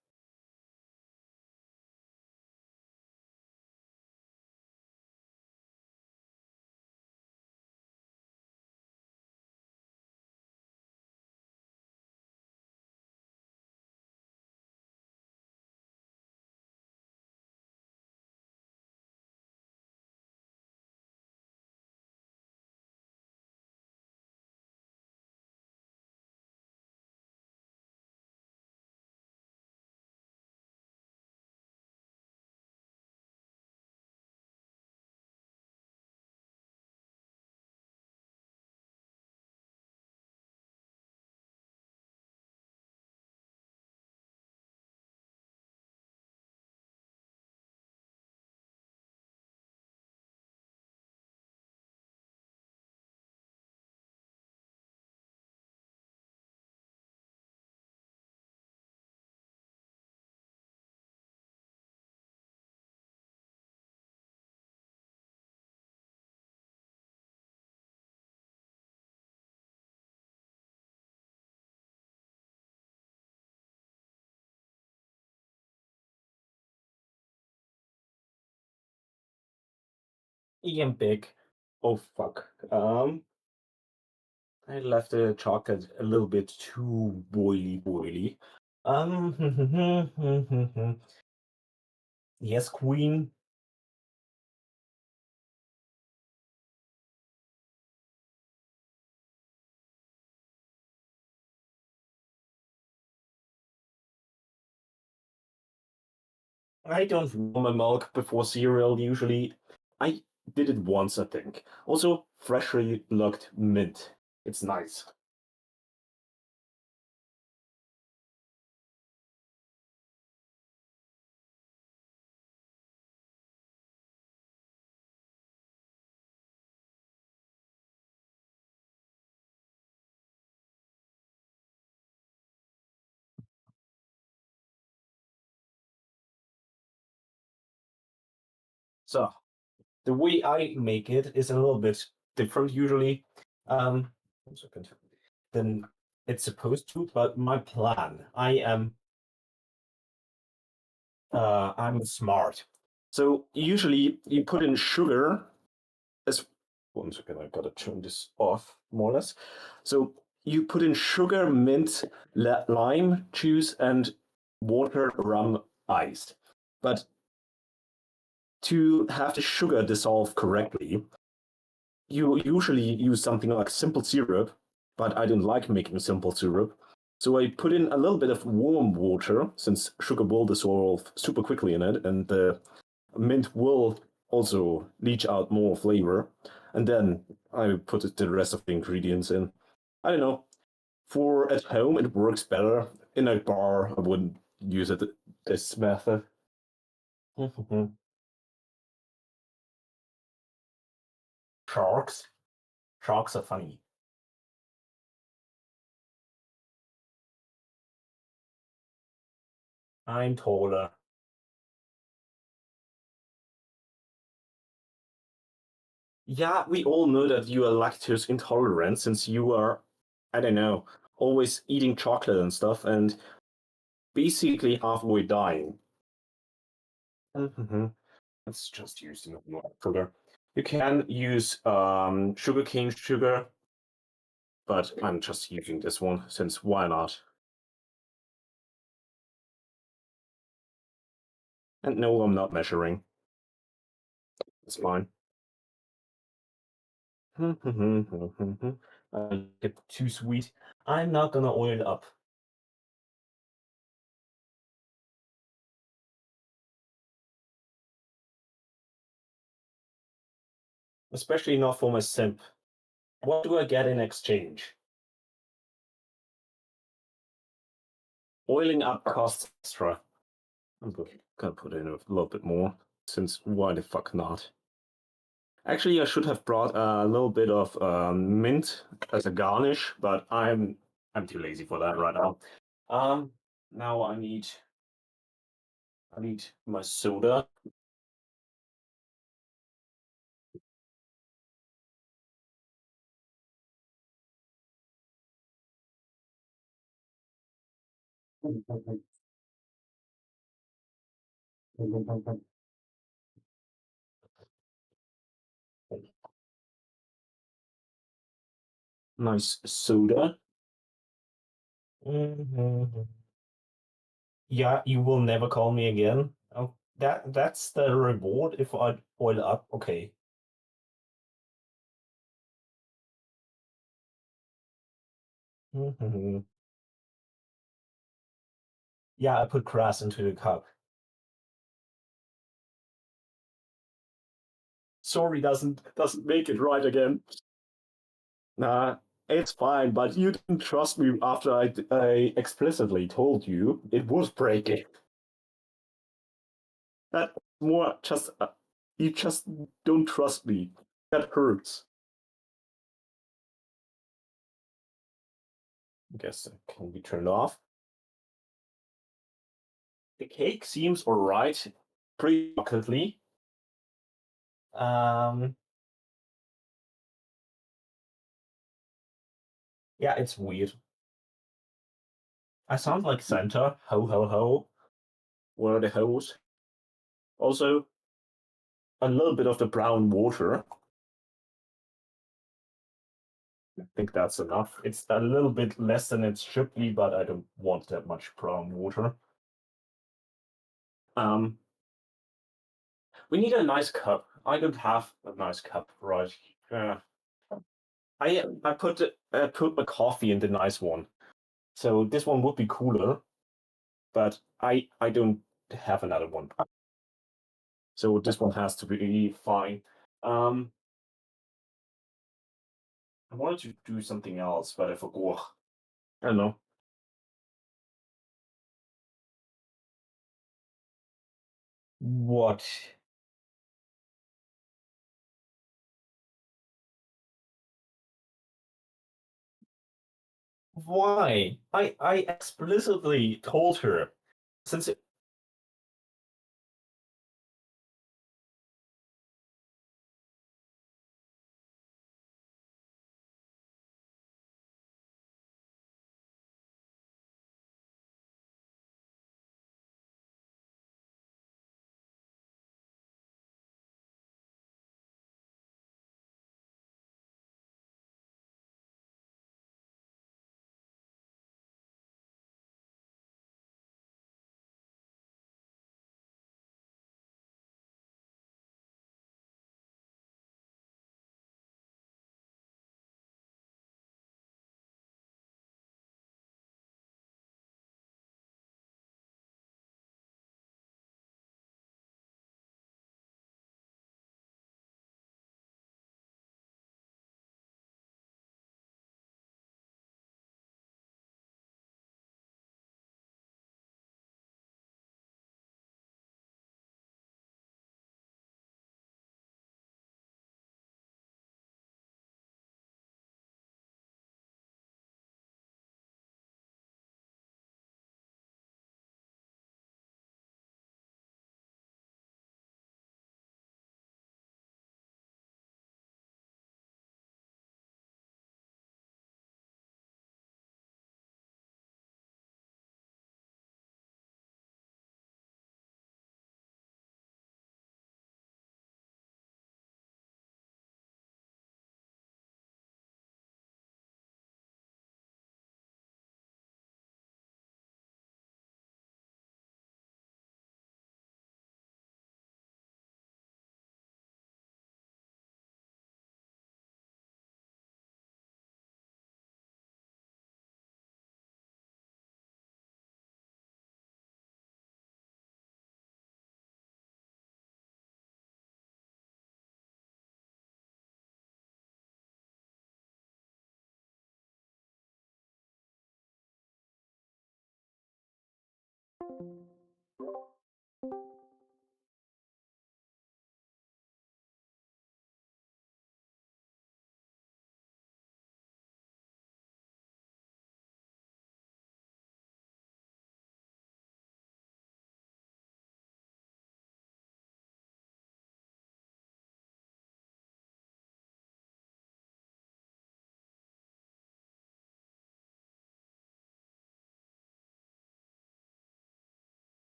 EM big. Oh fuck. I left the chocolate a little bit too boily. Yes, queen. I don't warm my milk before cereal usually. I did it once, I think. Also, freshly looked mint. It's nice. So, the way I make it is a little bit different usually. 1 second. Than it's supposed to, but my plan, I'm smart. So usually you put in sugar as 1 second, I gotta turn this off more or less. So you put in sugar, mint, lime juice, and water, rum, ice. But to have the sugar dissolve correctly, you usually use something like simple syrup, but I don't like making simple syrup. So I put in a little bit of warm water, since sugar will dissolve super quickly in it, and the mint will also leach out more flavor. And then I put the rest of the ingredients in. I don't know. For at home, it works better. In a bar, I wouldn't use it this method. Sharks. Sharks are funny. I'm taller. Yeah, we all know that you are lactose intolerant since you are, I don't know, always eating chocolate and stuff and basically halfway dying. Let's just use the normal sugar. You can use sugarcane sugar, but I'm just using this one since why not? And no, I'm not measuring. It's fine. Get too sweet. I'm not gonna oil it up. Especially not for my simp. What do I get in exchange? Oiling up costs extra. I'm gonna put in a little bit more, since why the fuck not? Actually, I should have brought a little bit of mint as a garnish, but I'm too lazy for that right now. Um, Now I need my soda. Nice soda. Yeah, you will never call me again. Oh, that's the reward if I oil up. Okay. Yeah, I put grass into the cup. Sorry, doesn't make it right again. Nah, it's fine, but you didn't trust me after I explicitly told you it was breaking. That more just you just don't trust me. That hurts. I guess it can be turned off. The cake seems alright, pretty chocolately. Um, yeah, it's weird. I sound like Santa. Ho ho ho. Where are the hoes? Also, a little bit of the brown water. I think that's enough. It's a little bit less than it should be, but I don't want that much brown water. Um, we need a nice cup. I don't have a nice cup, right? Uh, I put my coffee in the nice one, so this one would be cooler, but I don't have another one, so this one has to be fine. Um, I wanted to do something else, but I forgot. I don't know. What? Why? I explicitly told her since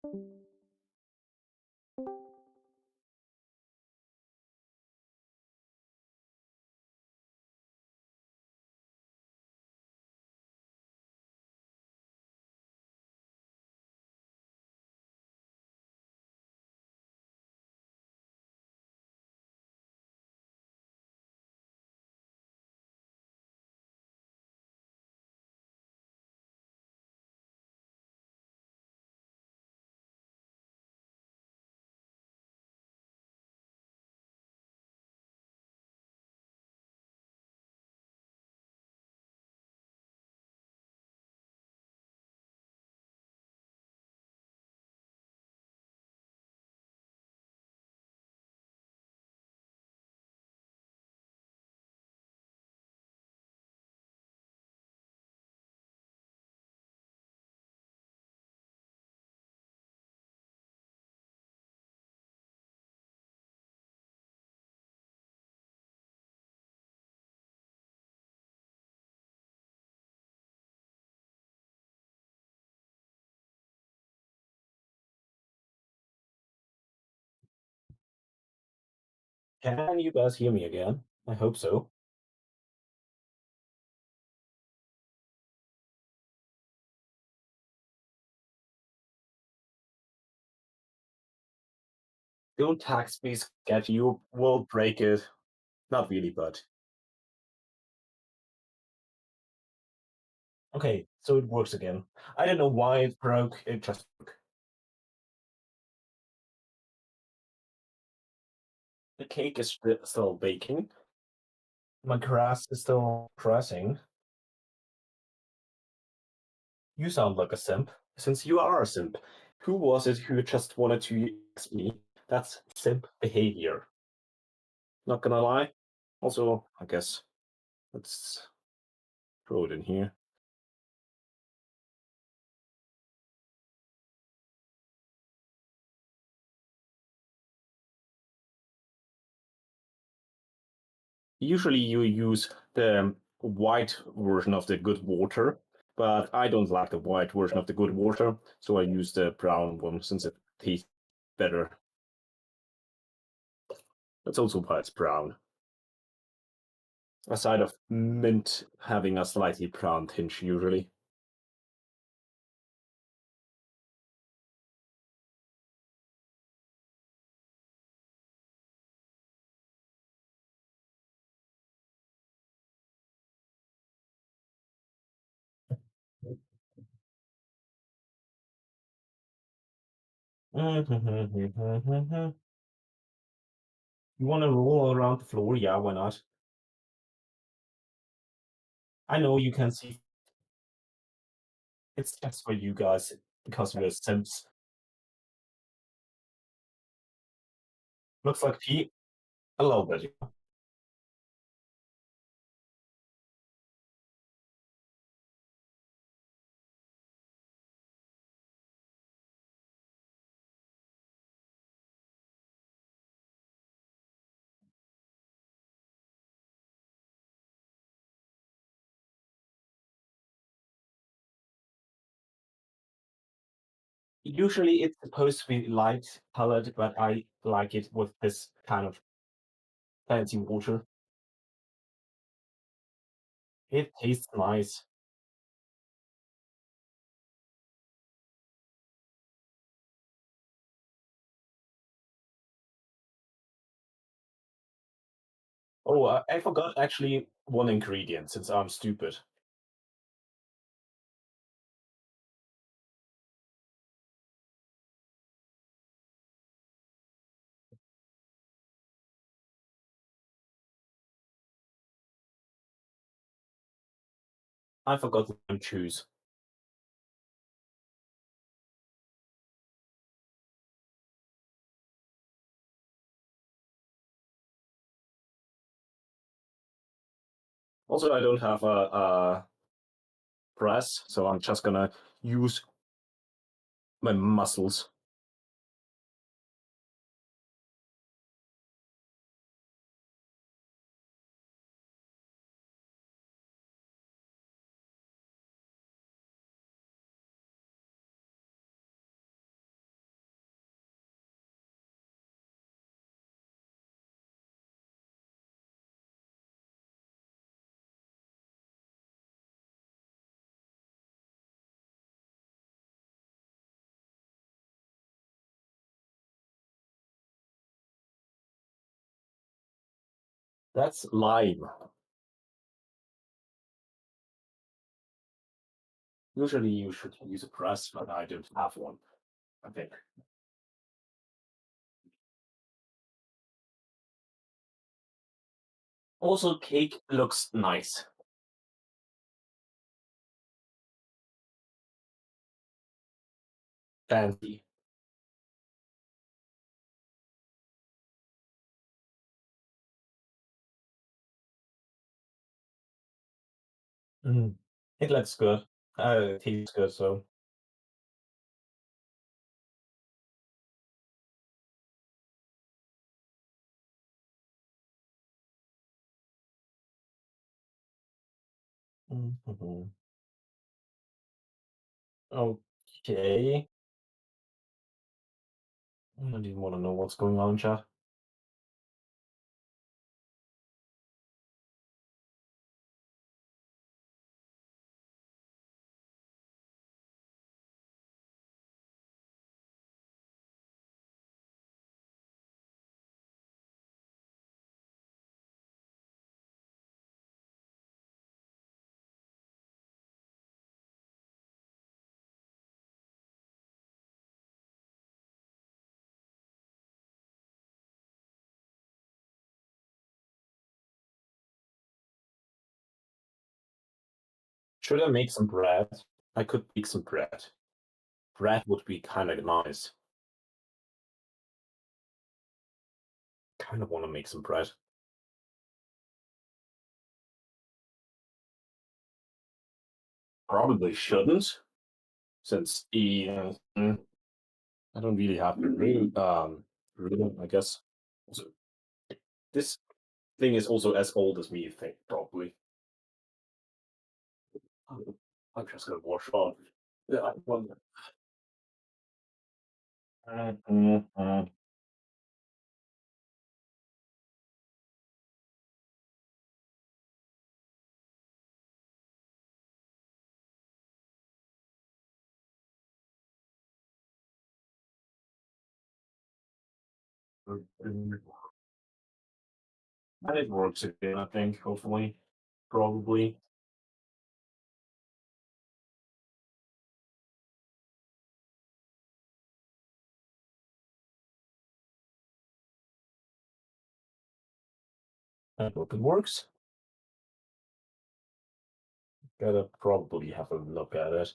Can you guys hear me again? I hope so. Don't tax me, Sketch. You will break it. Not really, but okay. So it works again. I don't know why it broke. It just broke. The cake is still baking. My grass is still pressing. You sound like a simp, since you are a simp. Who was it who just wanted to ask me? That's simp behavior. Not gonna lie. Also, I guess let's throw it in here. Usually you use the white version of the good water, but I don't like the white version of the good water, so I use the brown one since it tastes better. That's also why it's brown. Aside of mint having a slightly brown tinge usually. You want to roll around the floor? Yeah, why not? I know you can see it's just for you guys because we're simps. Looks like P a little bit. Usually it's supposed to be light colored, but I like it with this kind of fancy water. It tastes nice. Oh, I forgot actually one ingredient since I'm stupid. I forgot the lime juice. Also, I don't have a press, so I'm just gonna use my muscles. That's lime. Usually you should use a press, but I don't have one, I think. Also, cake looks nice. Fancy. Mm. It looks good. It tastes good, so. Mhm. Okay. I don't even want to know what's going on, chat. Should I make some bread? I could make some bread. Bread would be kind of nice. Kind of want to make some bread. Probably shouldn't, since I don't really have the room, I guess. Also, this thing is also as old as me, I think, probably. I'm just gonna wash off. Yeah, I wonder. Mhm. And it works again, I think, hopefully. Probably. I hope it works. Gotta probably have a look at it.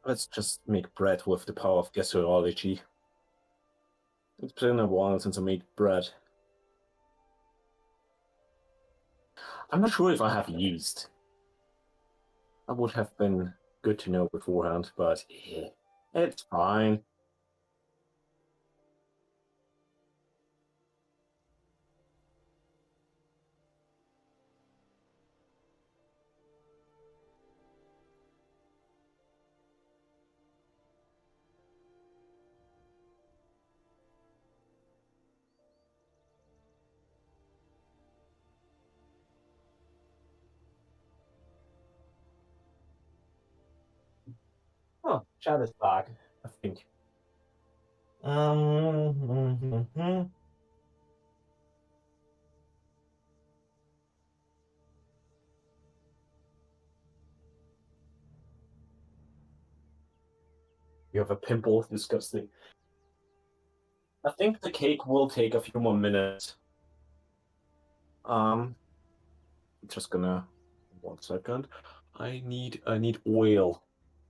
Let's just make bread with the power of gastroenterology. It's been a while since I made bread. I'm not sure if I have yeast. That would have been good to know beforehand, but it's fine. Oh, chat is back, I think. Mhm. You have a pimple. Disgusting. I think the cake will take a few more minutes. I'm just gonna 1 second. I need oil.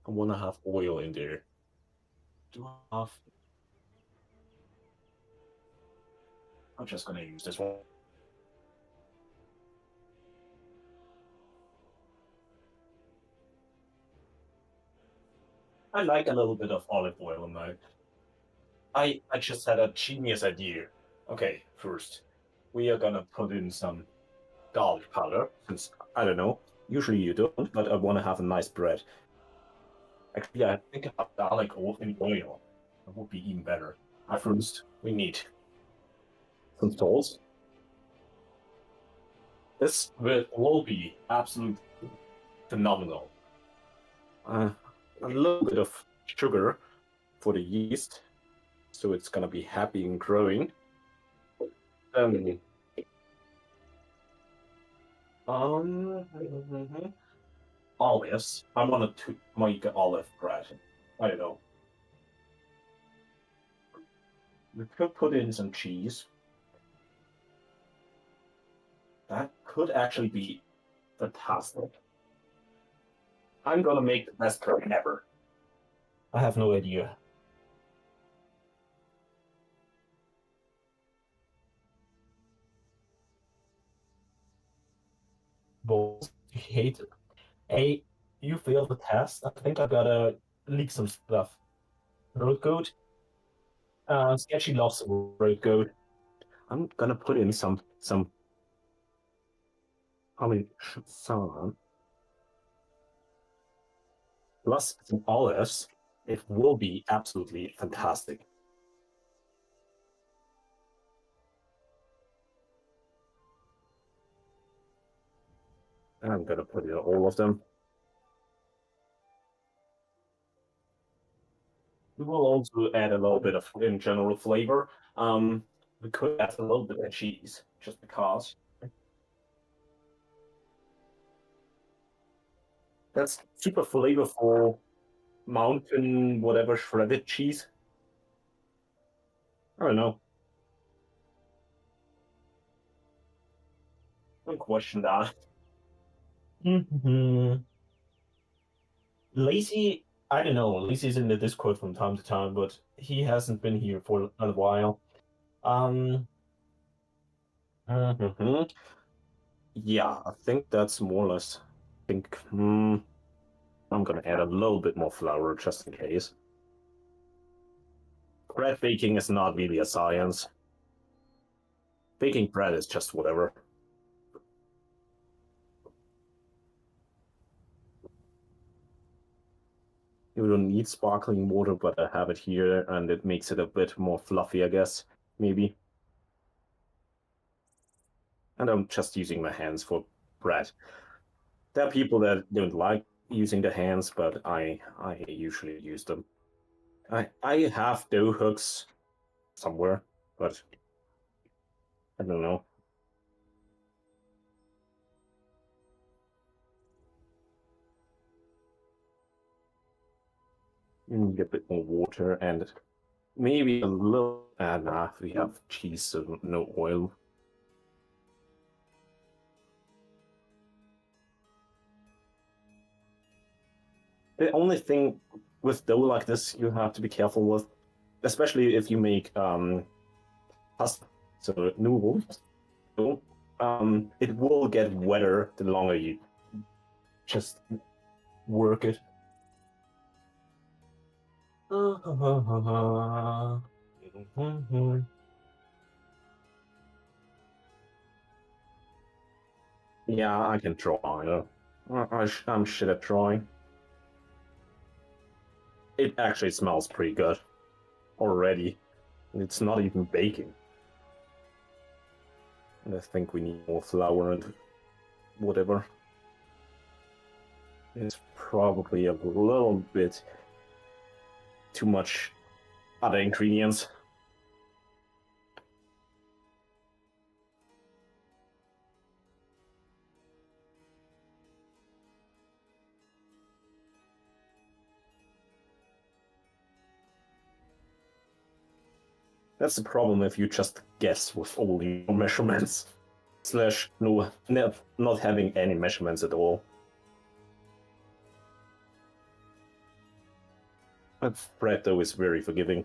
I wanna have oil in there. Do I have? I'm just gonna use this one. I like a little bit of olive oil in my. I just had a genius idea. Okay, first we are gonna put in some garlic powder, since I don't know. Usually you don't, but I want to have a nice bread. Actually, I think I have garlic in oil. That would be even better. First, we need some salt. This will be absolutely phenomenal. A little bit of sugar for the yeast, so it's gonna be happy and growing. Um, um, Olives. I want to make olive bread. I don't know. We could put in some cheese. That could actually be fantastic. I'm gonna make the best bread ever. I have no idea. Balls. You hate it. Hey, you failed the test. I think I gotta leak some stuff. Road code. Sketchy loves road code. I'm gonna put in some. I mean, some plus some olives. It will be absolutely fantastic. I'm gonna put in all of them. We will also add a little bit of in general flavor. We could add a little bit of cheese just because. That's super flavorful mountain whatever shredded cheese. I don't know. Don't question that. Lacey, I don't know. Lacey's in the Discord from time to time, but he hasn't been here for a while. Um, mhm. Yeah, I think that's more or less. I think I'm gonna add a little bit more flour just in case. Bread baking is not really a science. Baking bread is just whatever. You don't need sparkling water, but I have it here, and it makes it a bit more fluffy, I guess. Maybe. And I'm just using my hands for bread. There are people that don't like using the hands, but I usually use them. I have dough hooks somewhere, but I don't know. You need a bit more water and maybe a little. Nah, we have cheese, so no oil. The only thing with dough like this you have to be careful with, especially if you make pasta, so noodles. It will get wetter the longer you just work it. Yeah, I can draw. I'm shit at drawing. It actually smells pretty good already. It's not even baking. And I think we need more flour and whatever. It's probably a little bit too much other ingredients. That's the problem if you just guess with all your measurements. Slash no, not having any measurements at all. But Fred, though, is very forgiving.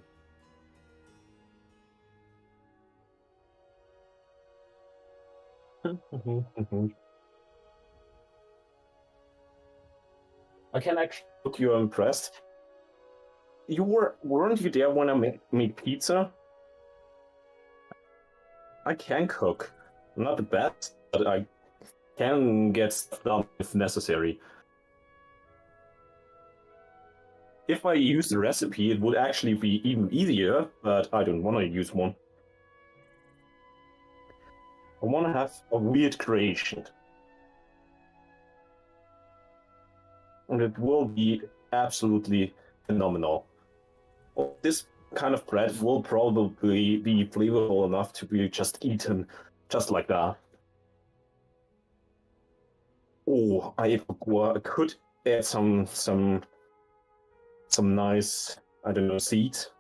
I can actually look you're impressed. Weren't you there when I made pizza? I can cook. I'm not the best, but I can get stuff done if necessary. If I use the recipe, it would actually be even easier, but I don't want to use one. I want to have a weird creation. And it will be absolutely phenomenal. This kind of bread will probably be flavorful enough to be just eaten just like that. Oh, I could add some nice, I don't know, seeds.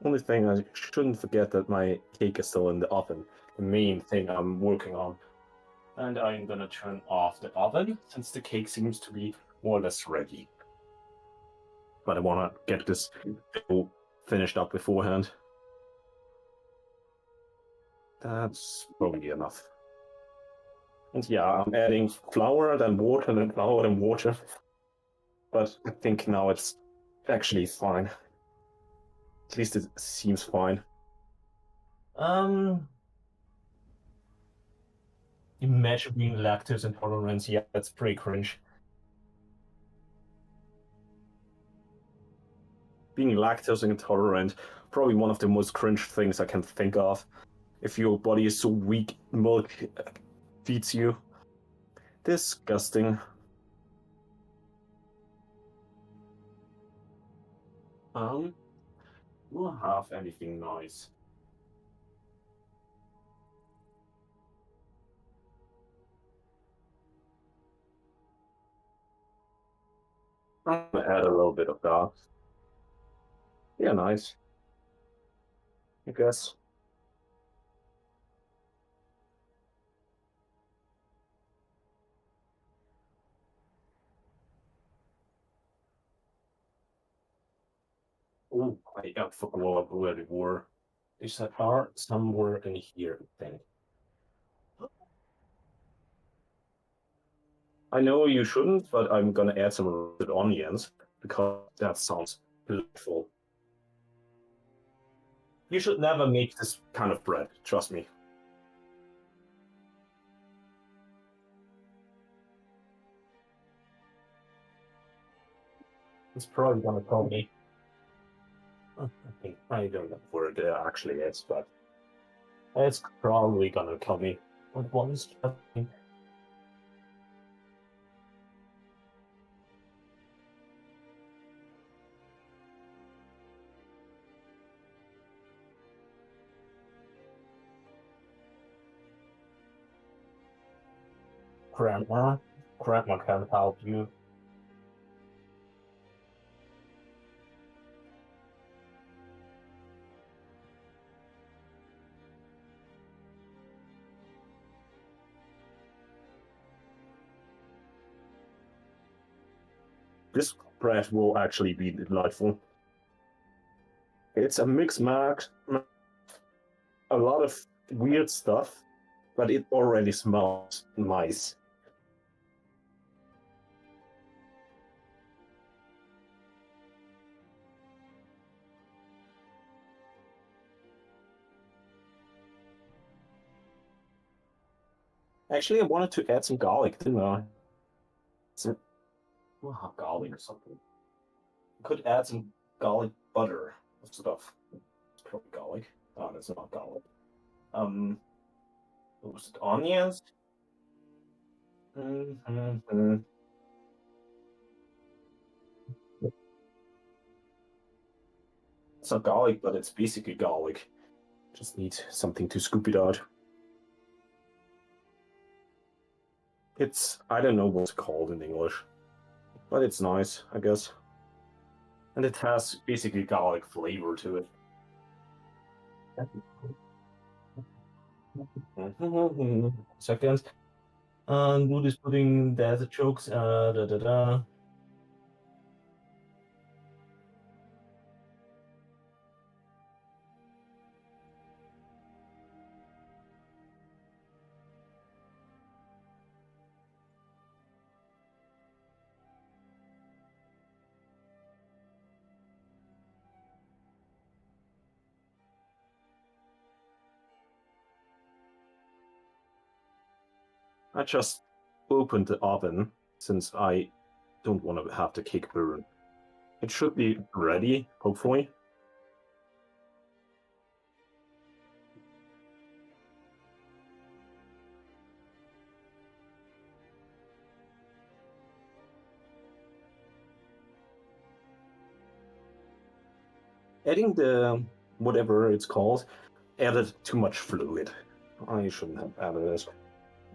Only thing, I shouldn't forget that my cake is still in the oven. The main thing I'm working on. And I'm gonna turn off the oven since the cake seems to be more or less ready. But I wanna get this finished up beforehand. That's probably enough. And yeah, I'm adding flour, then water, then flour, then water. But I think now it's actually fine. At least it seems fine. Imagine being lactose intolerant. Yeah, that's pretty cringe. Being lactose intolerant, probably one of the most cringe things I can think of. If your body is so weak, milk feeds you. Disgusting. We'll have anything nice. I'm gonna add a little bit of that. Yeah, nice. I guess. Oh, I forgot where they were. They are somewhere in here, I think. I know you shouldn't, but I'm gonna add some roasted onions because that sounds delightful. You should never make this kind of bread, trust me. It's probably gonna tell me. I don't know where it actually is, but it's probably gonna tell me what one is. Grandma can help you. This bread will actually be delightful. It's a mix match, a lot of weird stuff, but it already smells nice. Actually, I wanted to add some garlic, didn't I? Some garlic or something. Could add some garlic butter stuff. It's probably garlic. Oh, that's not garlic. Roasted onions. Mm-hmm. It's not garlic, but it's basically garlic. Just need something to scoop it out. It's, I don't know what's called in English, but it's nice, I guess. And it has basically garlic flavor to it. Second. Wood is putting the jokes, da da da. I just opened the oven since I don't want to have the cake burn. It should be ready, hopefully. Adding the whatever it's called added too much fluid. I shouldn't have added it.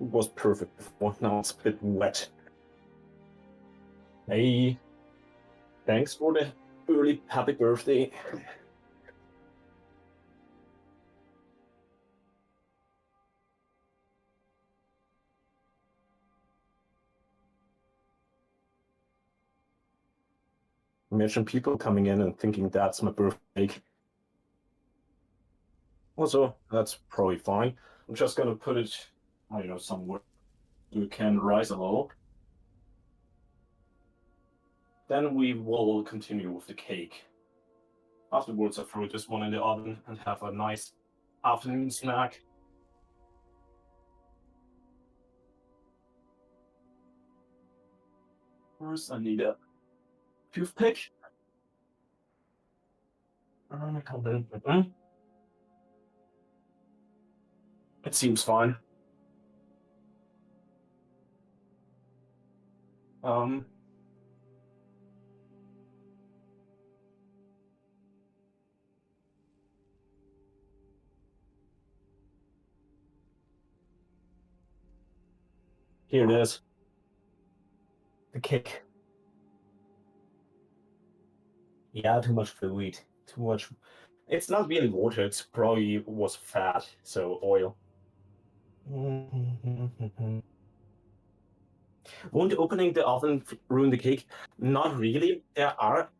It was perfect before, now it's a bit wet. Hey, thanks for the early happy birthday. Imagine people coming in and thinking that's my birthday. Also, that's probably fine. I'm just gonna put it, I don't know, somewhere you can rise a little. Then we will continue with the cake. Afterwards, I throw this one in the oven and have a nice afternoon snack. First, I need a toothpick. It seems fine. Um, Here it is. The cake. Yeah, too much fluid. Too much. It's not really water, it's probably was fat, so oil. Won't opening the oven ruin the cake? Not really. There are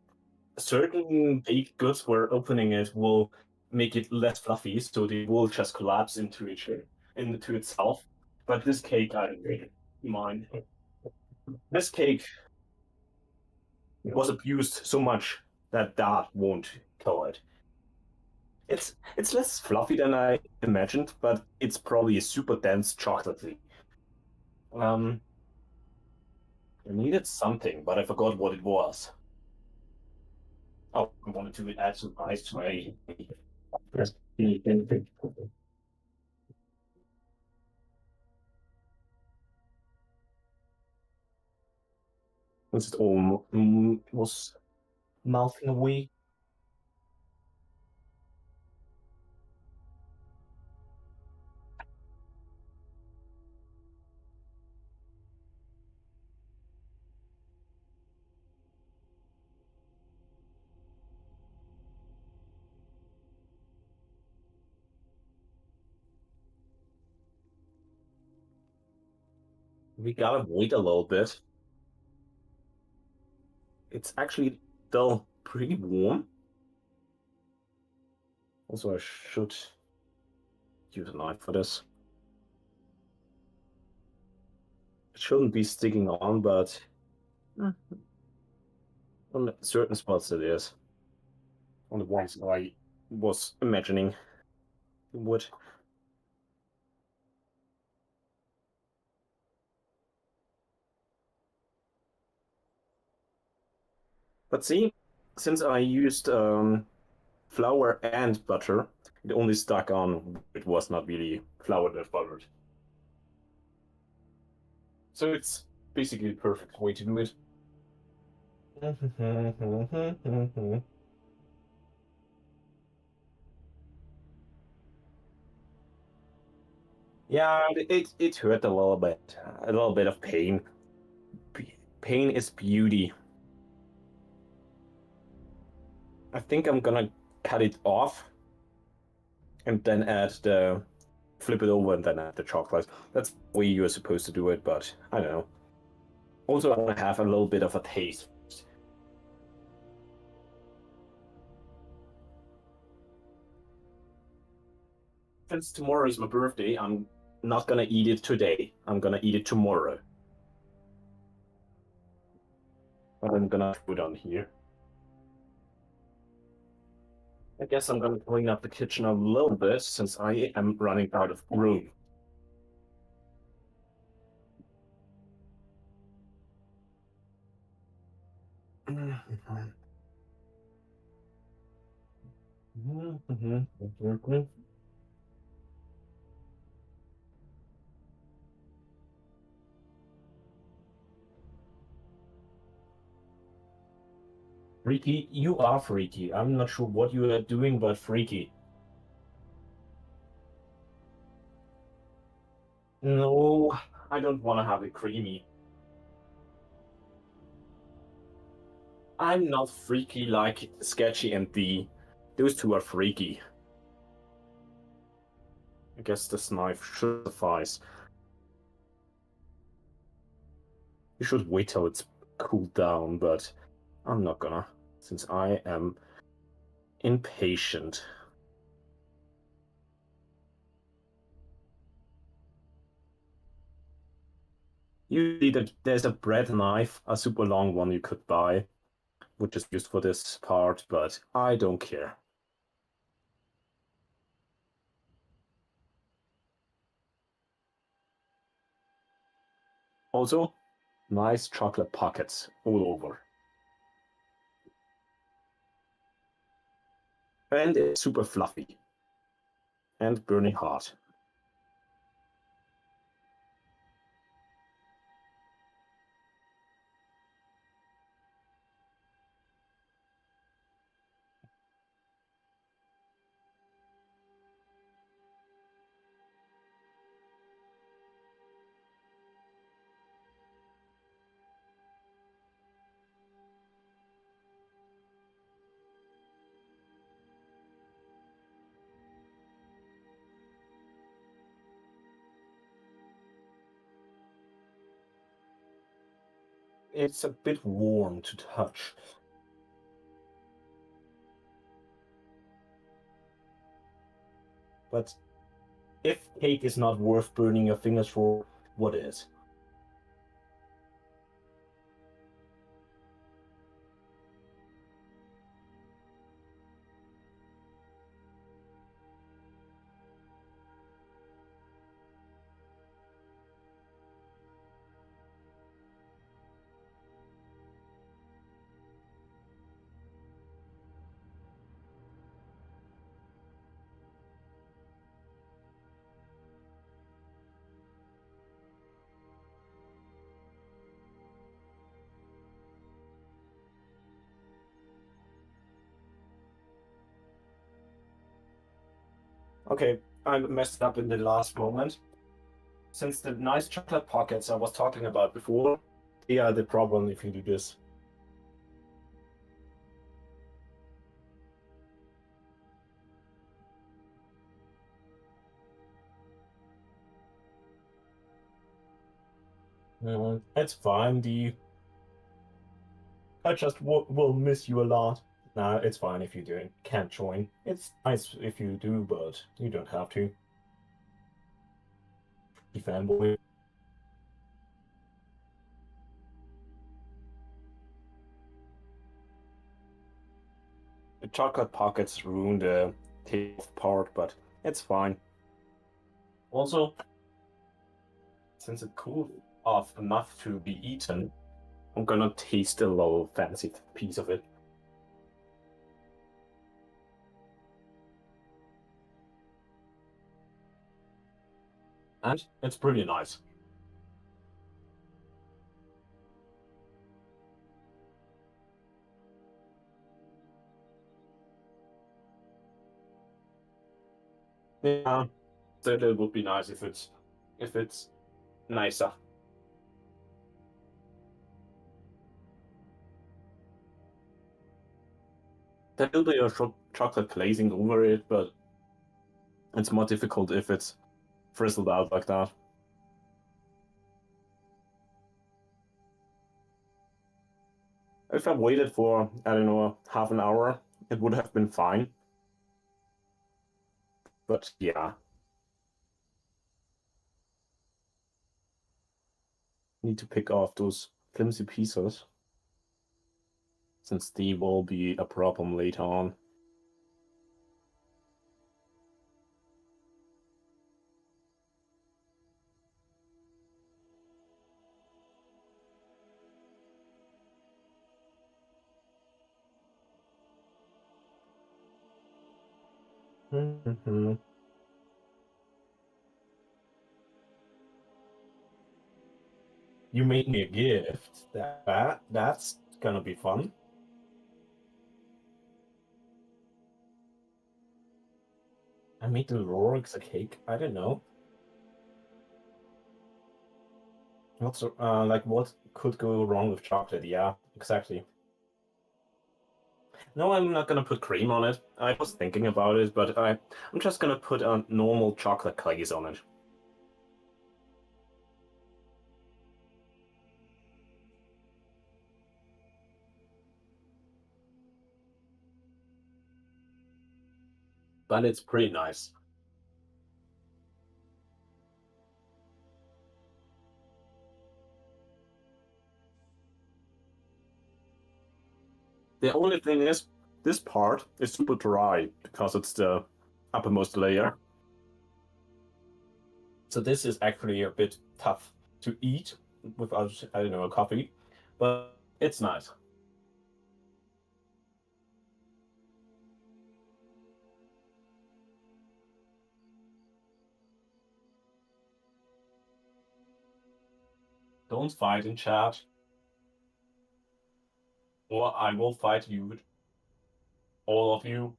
certain baked goods where opening it will make it less fluffy, so they will just collapse into itself. But this cake, I don't really mind. This cake was abused so much that that won't kill it. It's less fluffy than I imagined, but it's probably a super dense chocolatey. Um, I needed something, but I forgot what it was. Oh, I wanted to add some ice to my. Once it all was melting away. We gotta wait a little bit. It's actually still pretty warm. Also, I should use a knife for this. It shouldn't be sticking on, but on certain spots it is. On the ones I was imagining it would. But see, since I used flour and butter, it only stuck on. It was not really floured and buttered. So it's basically the perfect way to do it. Yeah, it hurt a little bit of pain. Pain is beauty. I think I'm gonna cut it off and then add the flip it over and then add the chocolate. That's the way you're supposed to do it, but I don't know. Also, I want to have a little bit of a taste. Since tomorrow is my birthday, I'm not gonna eat it today. I'm gonna eat it tomorrow. But I'm gonna put it on here. I guess I'm gonna clean up the kitchen a little bit since I am running out of room. Freaky, you are freaky. I'm not sure what you are doing, but freaky. No, I don't want to have it creamy. I'm not freaky like Sketchy and D. Those two are freaky. I guess this knife should suffice. You should wait till it's cooled down, but I'm not gonna, since I am impatient. Usually there's a bread knife, a super long one you could buy, which is used for this part, but I don't care. Also, nice chocolate pockets all over. And it's super fluffy and burning hot. It's a bit warm to touch. But if cake is not worth burning your fingers for, what is? Okay, I messed up in the last moment. Since the nice chocolate pockets I was talking about before, they are the problem if you do this. It's fine, D. I just will miss you a lot. Nah, it's fine if you can't join. It's nice if you do, but you don't have to. You fanboy. The chocolate pockets ruined the taste part, but it's fine. Also, since it cooled off enough to be eaten, I'm gonna taste a little fancy piece of it. And it's pretty nice. Yeah, so it would be nice if it's if it's nicer. There will be a chocolate glazing over it, but it's more difficult if it's frizzled out like that. If I waited for, I don't know, half an hour, it would have been fine. But yeah, need to pick off those flimsy pieces, since they will be a problem later on. You made me a gift. That's gonna be fun. I made the Rorix a cake. I don't know. What's like what could go wrong with chocolate? Yeah, exactly. No, I'm not gonna put cream on it. I was thinking about it, but I'm just gonna put a normal chocolate glaze on it. But it's pretty nice. The only thing is, this part is super dry because it's the uppermost layer. So this is actually a bit tough to eat without, I don't know, a coffee, but it's nice. Don't fight in chat, or I will fight you, all of you.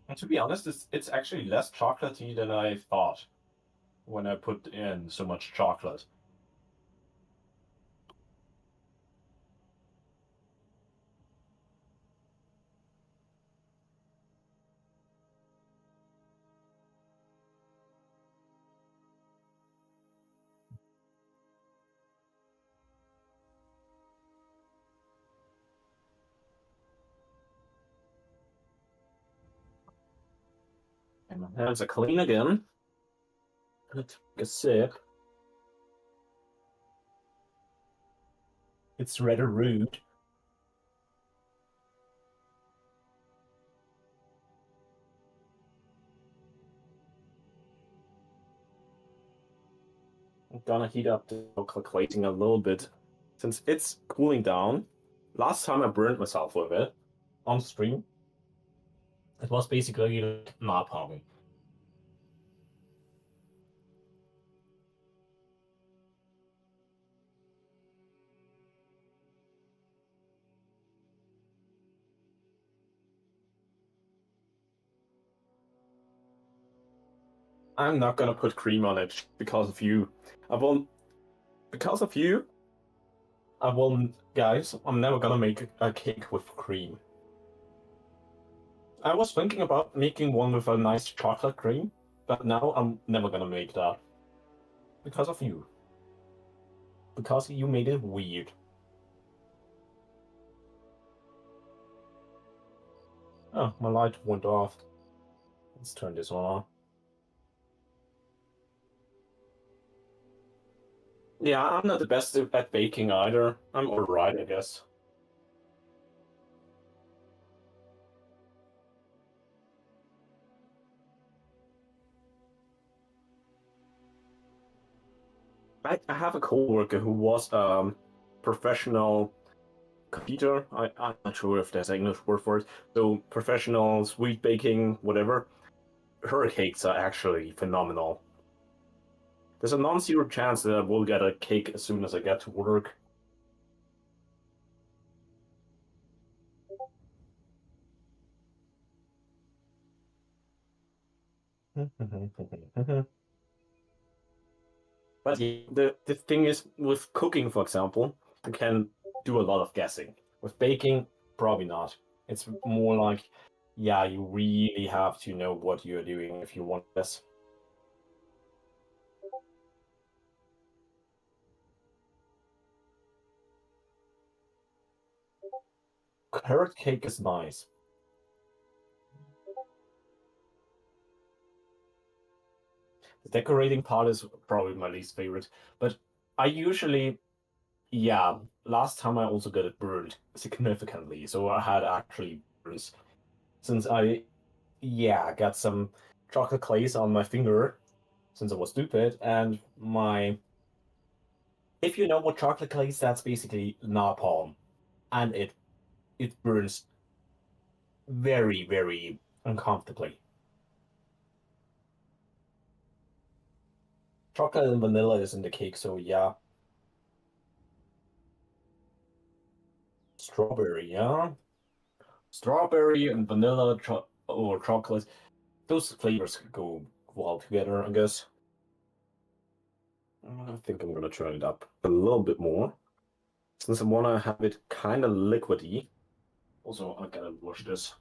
And to be honest, it's actually less chocolatey than I thought when I put in so much chocolate. And my hands are clean again. Let's take a sip. It's rather rude. I'm gonna heat up the chocolate glazing a little bit since it's cooling down. Last time I burned myself with it on stream. It was basically like napalm. I'm not gonna put cream on it because of you. I won't. Because of you, I won't. Guys, I'm never gonna make a cake with cream. I was thinking about making one with a nice chocolate cream, but now I'm never gonna make that. Because of you. Because you made it weird. Oh, my light went off. Let's turn this one on. Yeah, I'm not the best at baking either. I'm alright, I guess. I have a coworker who was professional computer. I'm not sure if there's an English word for it. So professional sweet baking, whatever. Her cakes are actually phenomenal. There's a non-zero chance that I will get a cake as soon as I get to work. But yeah, the thing is, with cooking, for example, you can do a lot of guessing. With baking, probably not. It's more like, yeah, you really have to know what you're doing if you want this. Carrot cake is nice. The decorating part is probably my least favorite, but I usually, yeah, last time I also got it burned significantly, so I had actually burns. Since I, yeah, got some chocolate glaze on my finger since I was stupid, and my, if you know what chocolate glaze, that's basically napalm, and it burns very, very uncomfortably. Chocolate and vanilla is in the cake, so yeah. Strawberry, yeah. Strawberry and vanilla or chocolate, those flavors go well together, I guess. I think I'm gonna turn it up a little bit more since I wanna have it kind of liquidy. Also, I gotta wash this.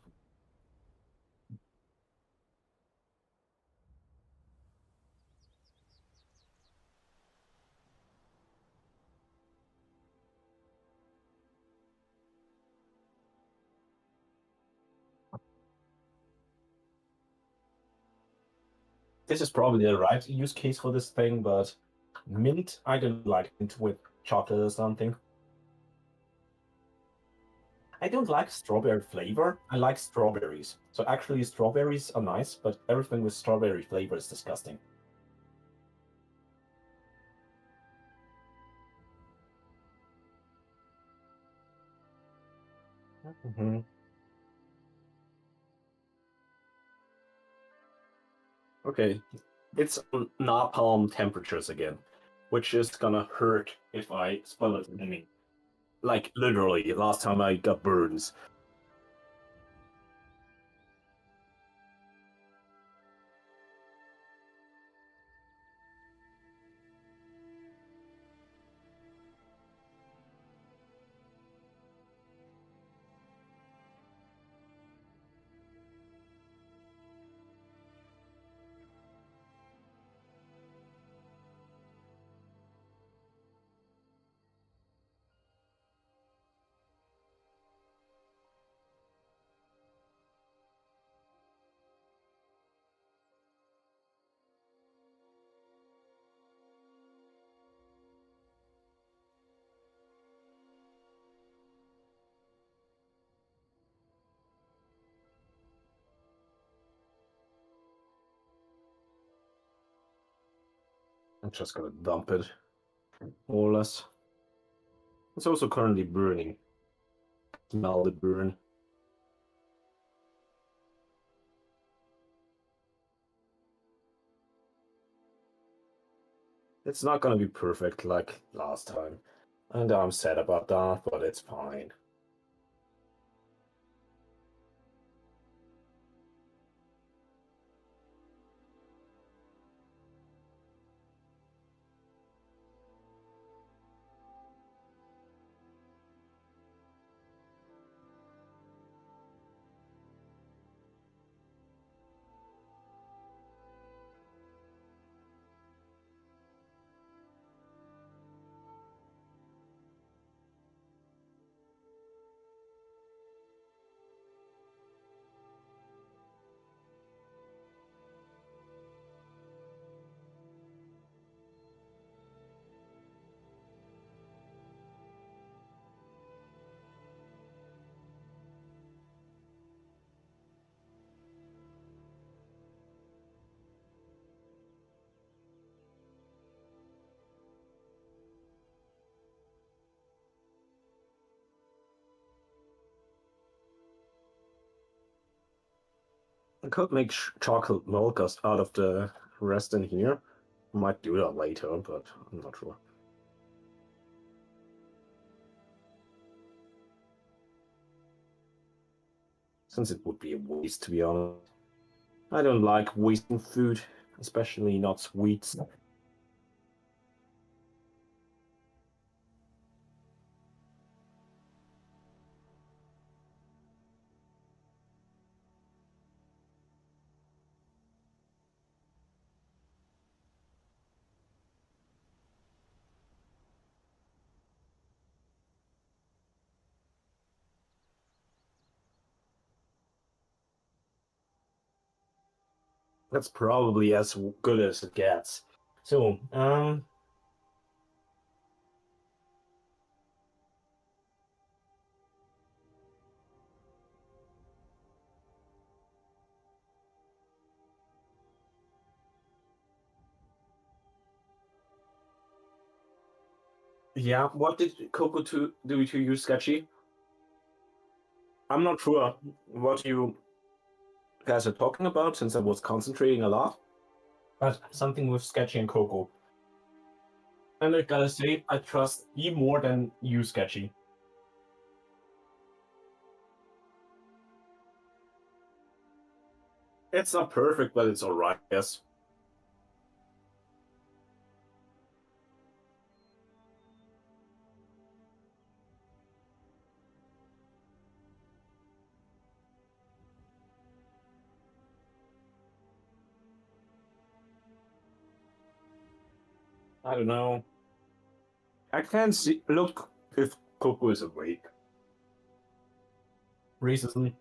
This is probably the right use case for this thing, but mint, I don't like mint with chocolate or something. I don't like strawberry flavor. I like strawberries. So actually, strawberries are nice, but everything with strawberry flavor is disgusting. Mhm. Okay, it's on napalm temperatures again, which is gonna hurt if I spill it. I mean, like literally, last time I got burns. I'm just gonna dump it, more or less. It's also currently burning. Smell the burn. It's not gonna be perfect like last time. And I'm sad about that, but it's fine. I could make chocolate milk out of the rest in here. Might do that later, but I'm not sure. Since it would be a waste, to be honest. I don't like wasting food, especially not sweets. That's probably as good as it gets. So, yeah, what did Coco to do to you, Sketchy? I'm not sure what you guys are talking about since I was concentrating a lot, but something with Sketchy and Coco. And I gotta say, I trust you more than you, Sketchy. It's not perfect, but it's alright, yes. I don't know. I can't see. Look if Coco is awake. Racism.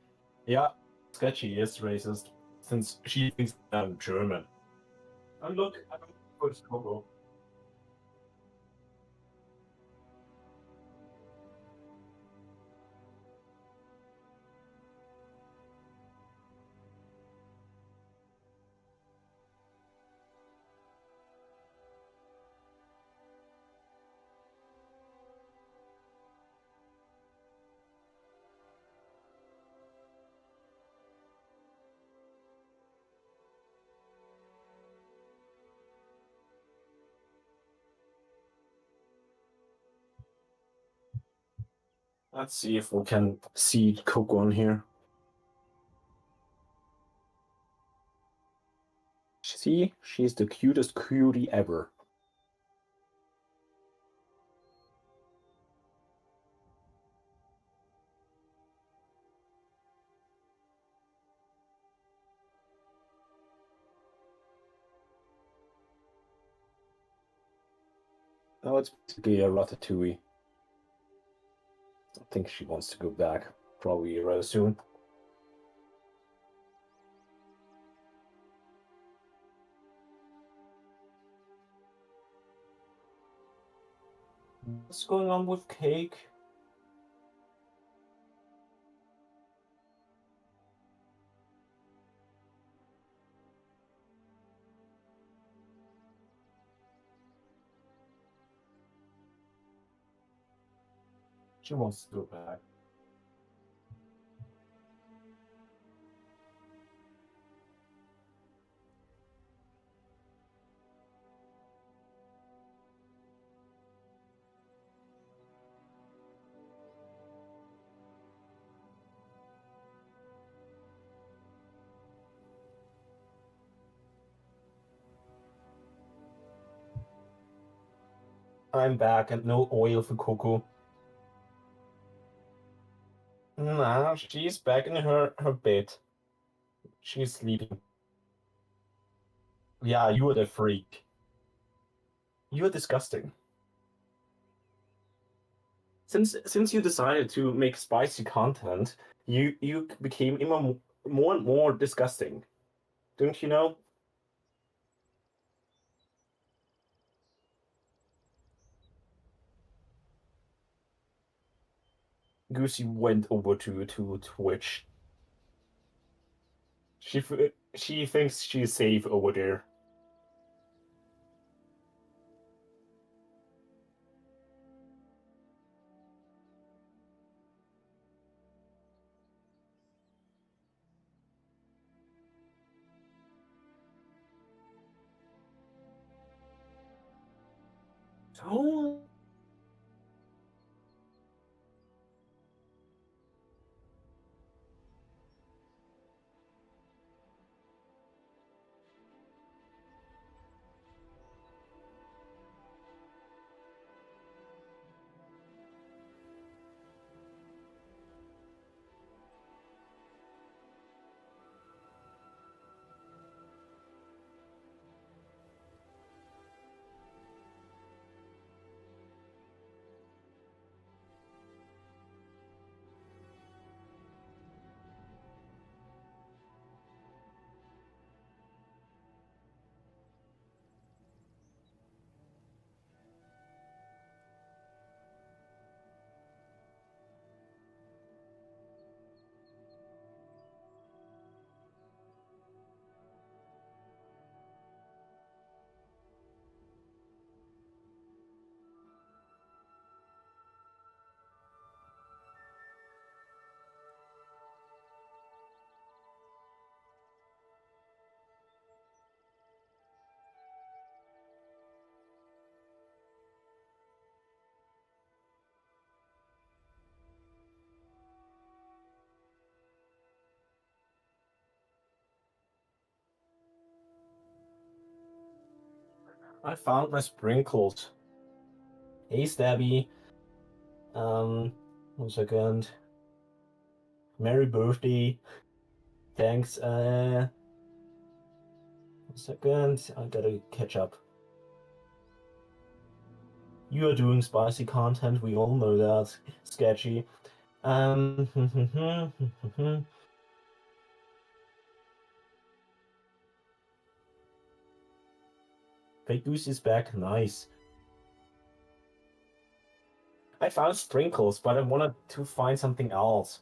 Yeah, Sketchy is racist since she thinks I'm German. And look, I don't know it's Coco. Let's see if we can see Coco on here. See, she's the cutest cutie ever. Oh, it's basically a ratatouille. I think she wants to go back, probably rather soon. What's going on with Cake? She wants to go back. I'm back and no oil for Coco. Nah, she's back in her bed. She's sleeping. Yeah, you're the freak. You're disgusting. Since you decided to make spicy content, you became even more and more disgusting. Don't you know? Goosey went over to Twitch. She thinks she's safe over there. Oh, I found my sprinkles. Hey, Stabby. 1 second. Merry birthday. Thanks. 1 second. I gotta catch up. You are doing spicy content. We all know that. Sketchy. Fake Goose is back. Nice. I found sprinkles, but I wanted to find something else.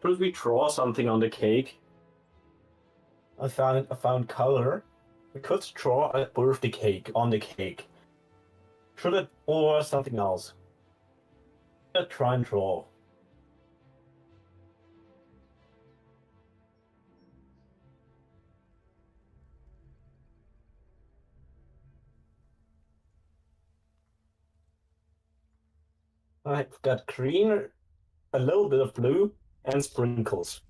Should we draw something on the cake? I found color. We could draw a birthday cake on the cake. Should it or something else? Let's try and draw. I've got green, a little bit of blue, and sprinkles.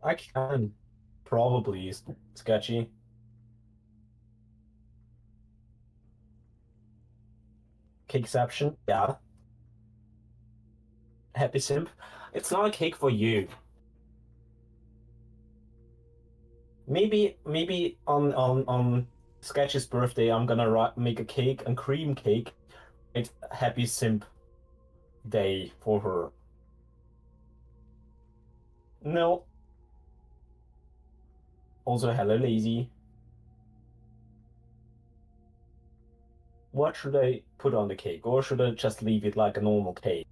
I can. Probably sketchy. Cakeception, yeah. Happy simp. It's not a cake for you. Maybe on Sketchy's birthday, I'm gonna make a cake, a cream cake. It's Happy Simp Day for her. No. Also, hello, lazy. What should I put on the cake, or should I just leave it like a normal cake?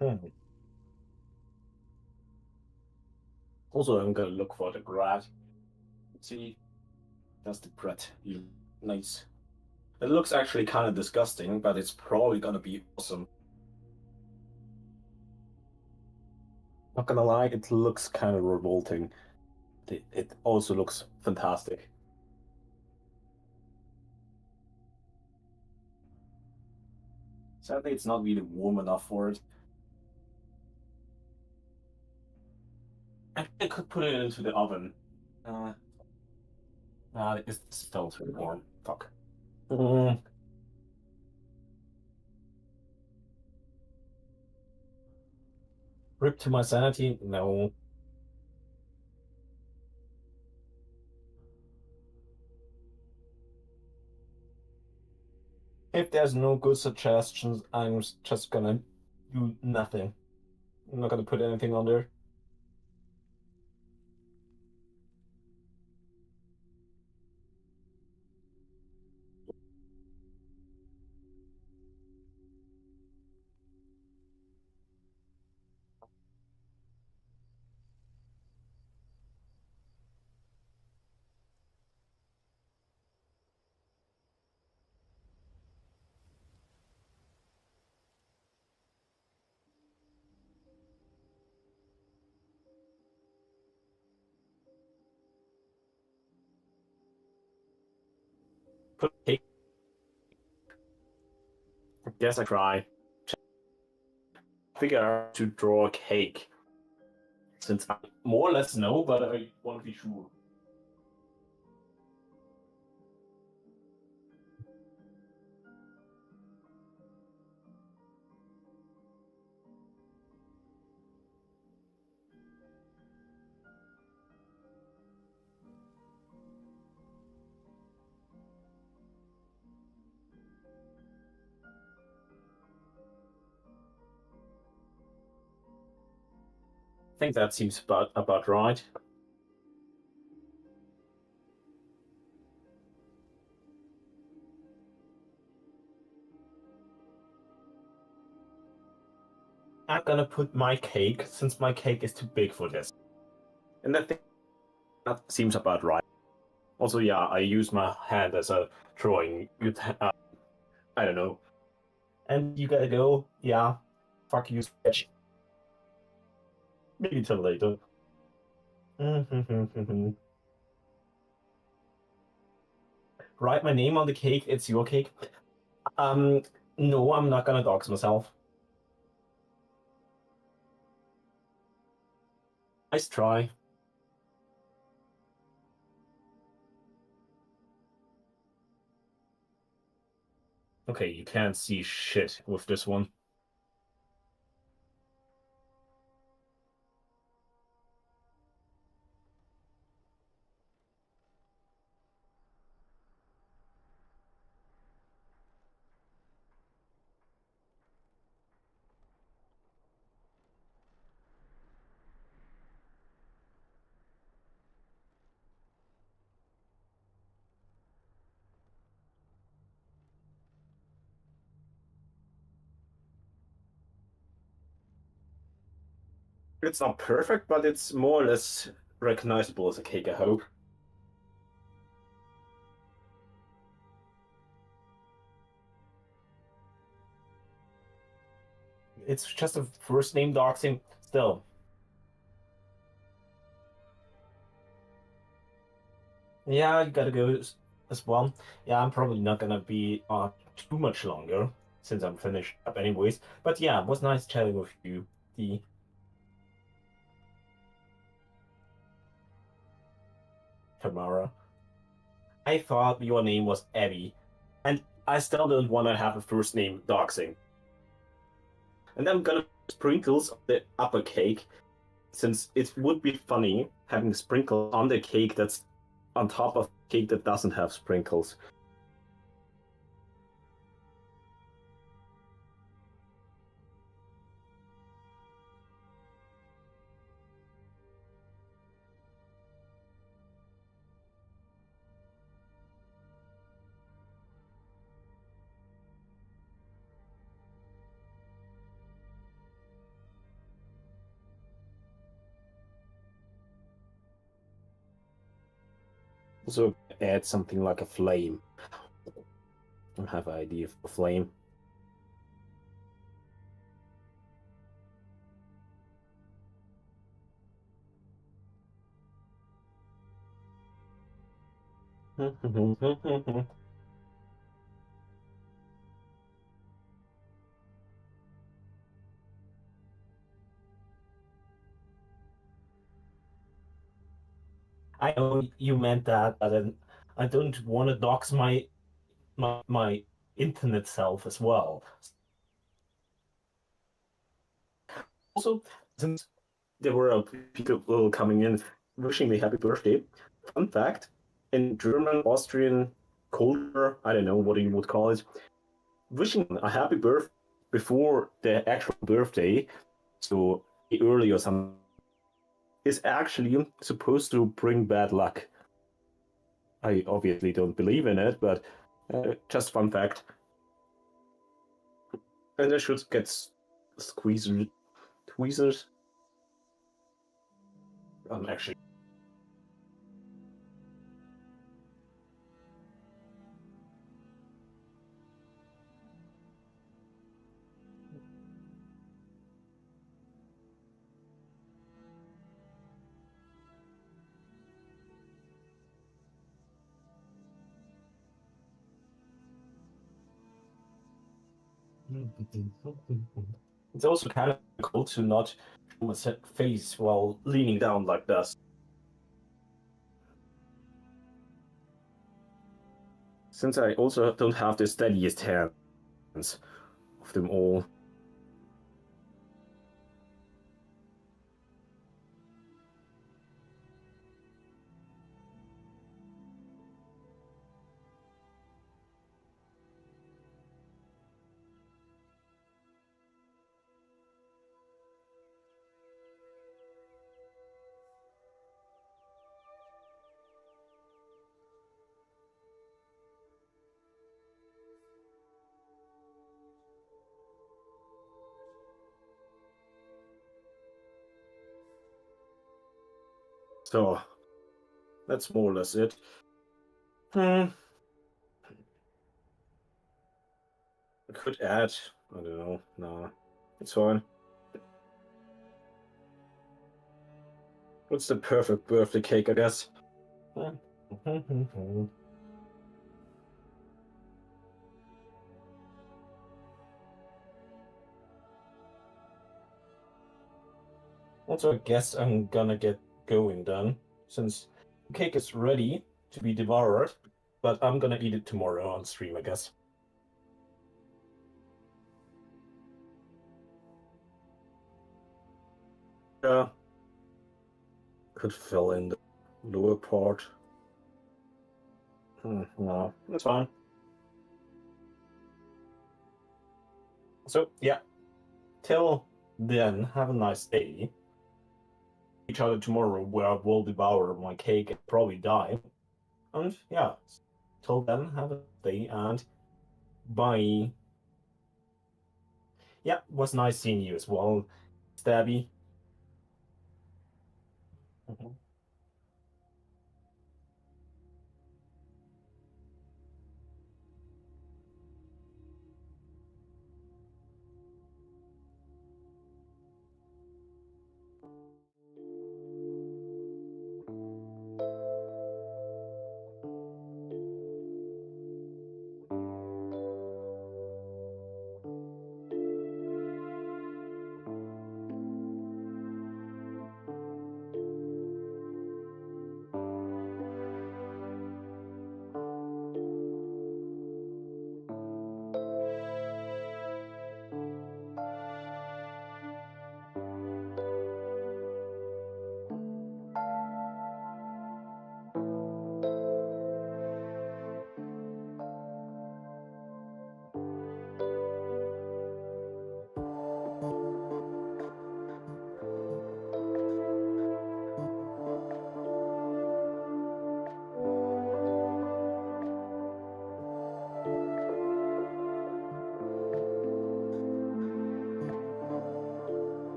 Hmm. Also, I'm gonna look for the bread. See, that's the bread. Nice. It looks actually kind of disgusting, but it's probably gonna be awesome. Not gonna lie, it looks kind of revolting. It also looks fantastic. Sadly, it's not really warm enough for it. I could put it into the oven. Uh, it's still too warm. Fuck. Mm, rip to my sanity? No. If there's no good suggestions, I'm just gonna do nothing. I'm not gonna put anything on there. Put cake. I guess I try. Figure out to draw a cake. Since I more or less know, but I want to be sure. I think that seems about right. I'm gonna put my cake, since my cake is too big for this. And I think that seems about right. Also, yeah, I use my hand as a drawing. I don't know. And you gotta go, yeah, fuck you, sketch. Maybe till later. Write my name on the cake, it's your cake. No, I'm not gonna dox myself. Nice try. Okay, you can't see shit with this one. It's not perfect, but it's more or less recognizable as a cake, I hope. It's just a first name doxing still. Yeah, you gotta go as well. Yeah, I'm probably not gonna be too much longer since I'm finished up anyways. But yeah, it was nice chatting with you, the Tamara. I thought your name was Abby, and I still don't want to have a first name doxing. And I'm gonna put sprinkles on the upper cake, since it would be funny having sprinkles on the cake that's on top of cake that doesn't have sprinkles. Also add something like a flame. I don't have an idea for a flame. I know you meant that, but then I don't want to dox my internet self as well. Also, since there were people coming in wishing me happy birthday, fun fact: in German, Austrian culture, I don't know what you would call it, wishing a happy birthday before the actual birthday, so early or something, is actually supposed to bring bad luck. I obviously don't believe in it, but just fun fact. And I should get tweezers. Actually. It's also kind of cool to not show my face while leaning down like this. Since I also don't have the steadiest hands of them all. So that's more or less it. I could add, I don't know, nah, it's fine. What's the perfect birthday cake, I guess? Also, I guess I'm gonna get going then, since the cake is ready to be devoured, but I'm gonna eat it tomorrow on stream, I guess. Yeah, could fill in the lower part. No, that's fine. So, yeah, till then, have a nice day. Each other tomorrow, where I will devour my cake and probably die. And yeah, till then, have a day and bye. Yeah, was nice seeing you as well, Stabby.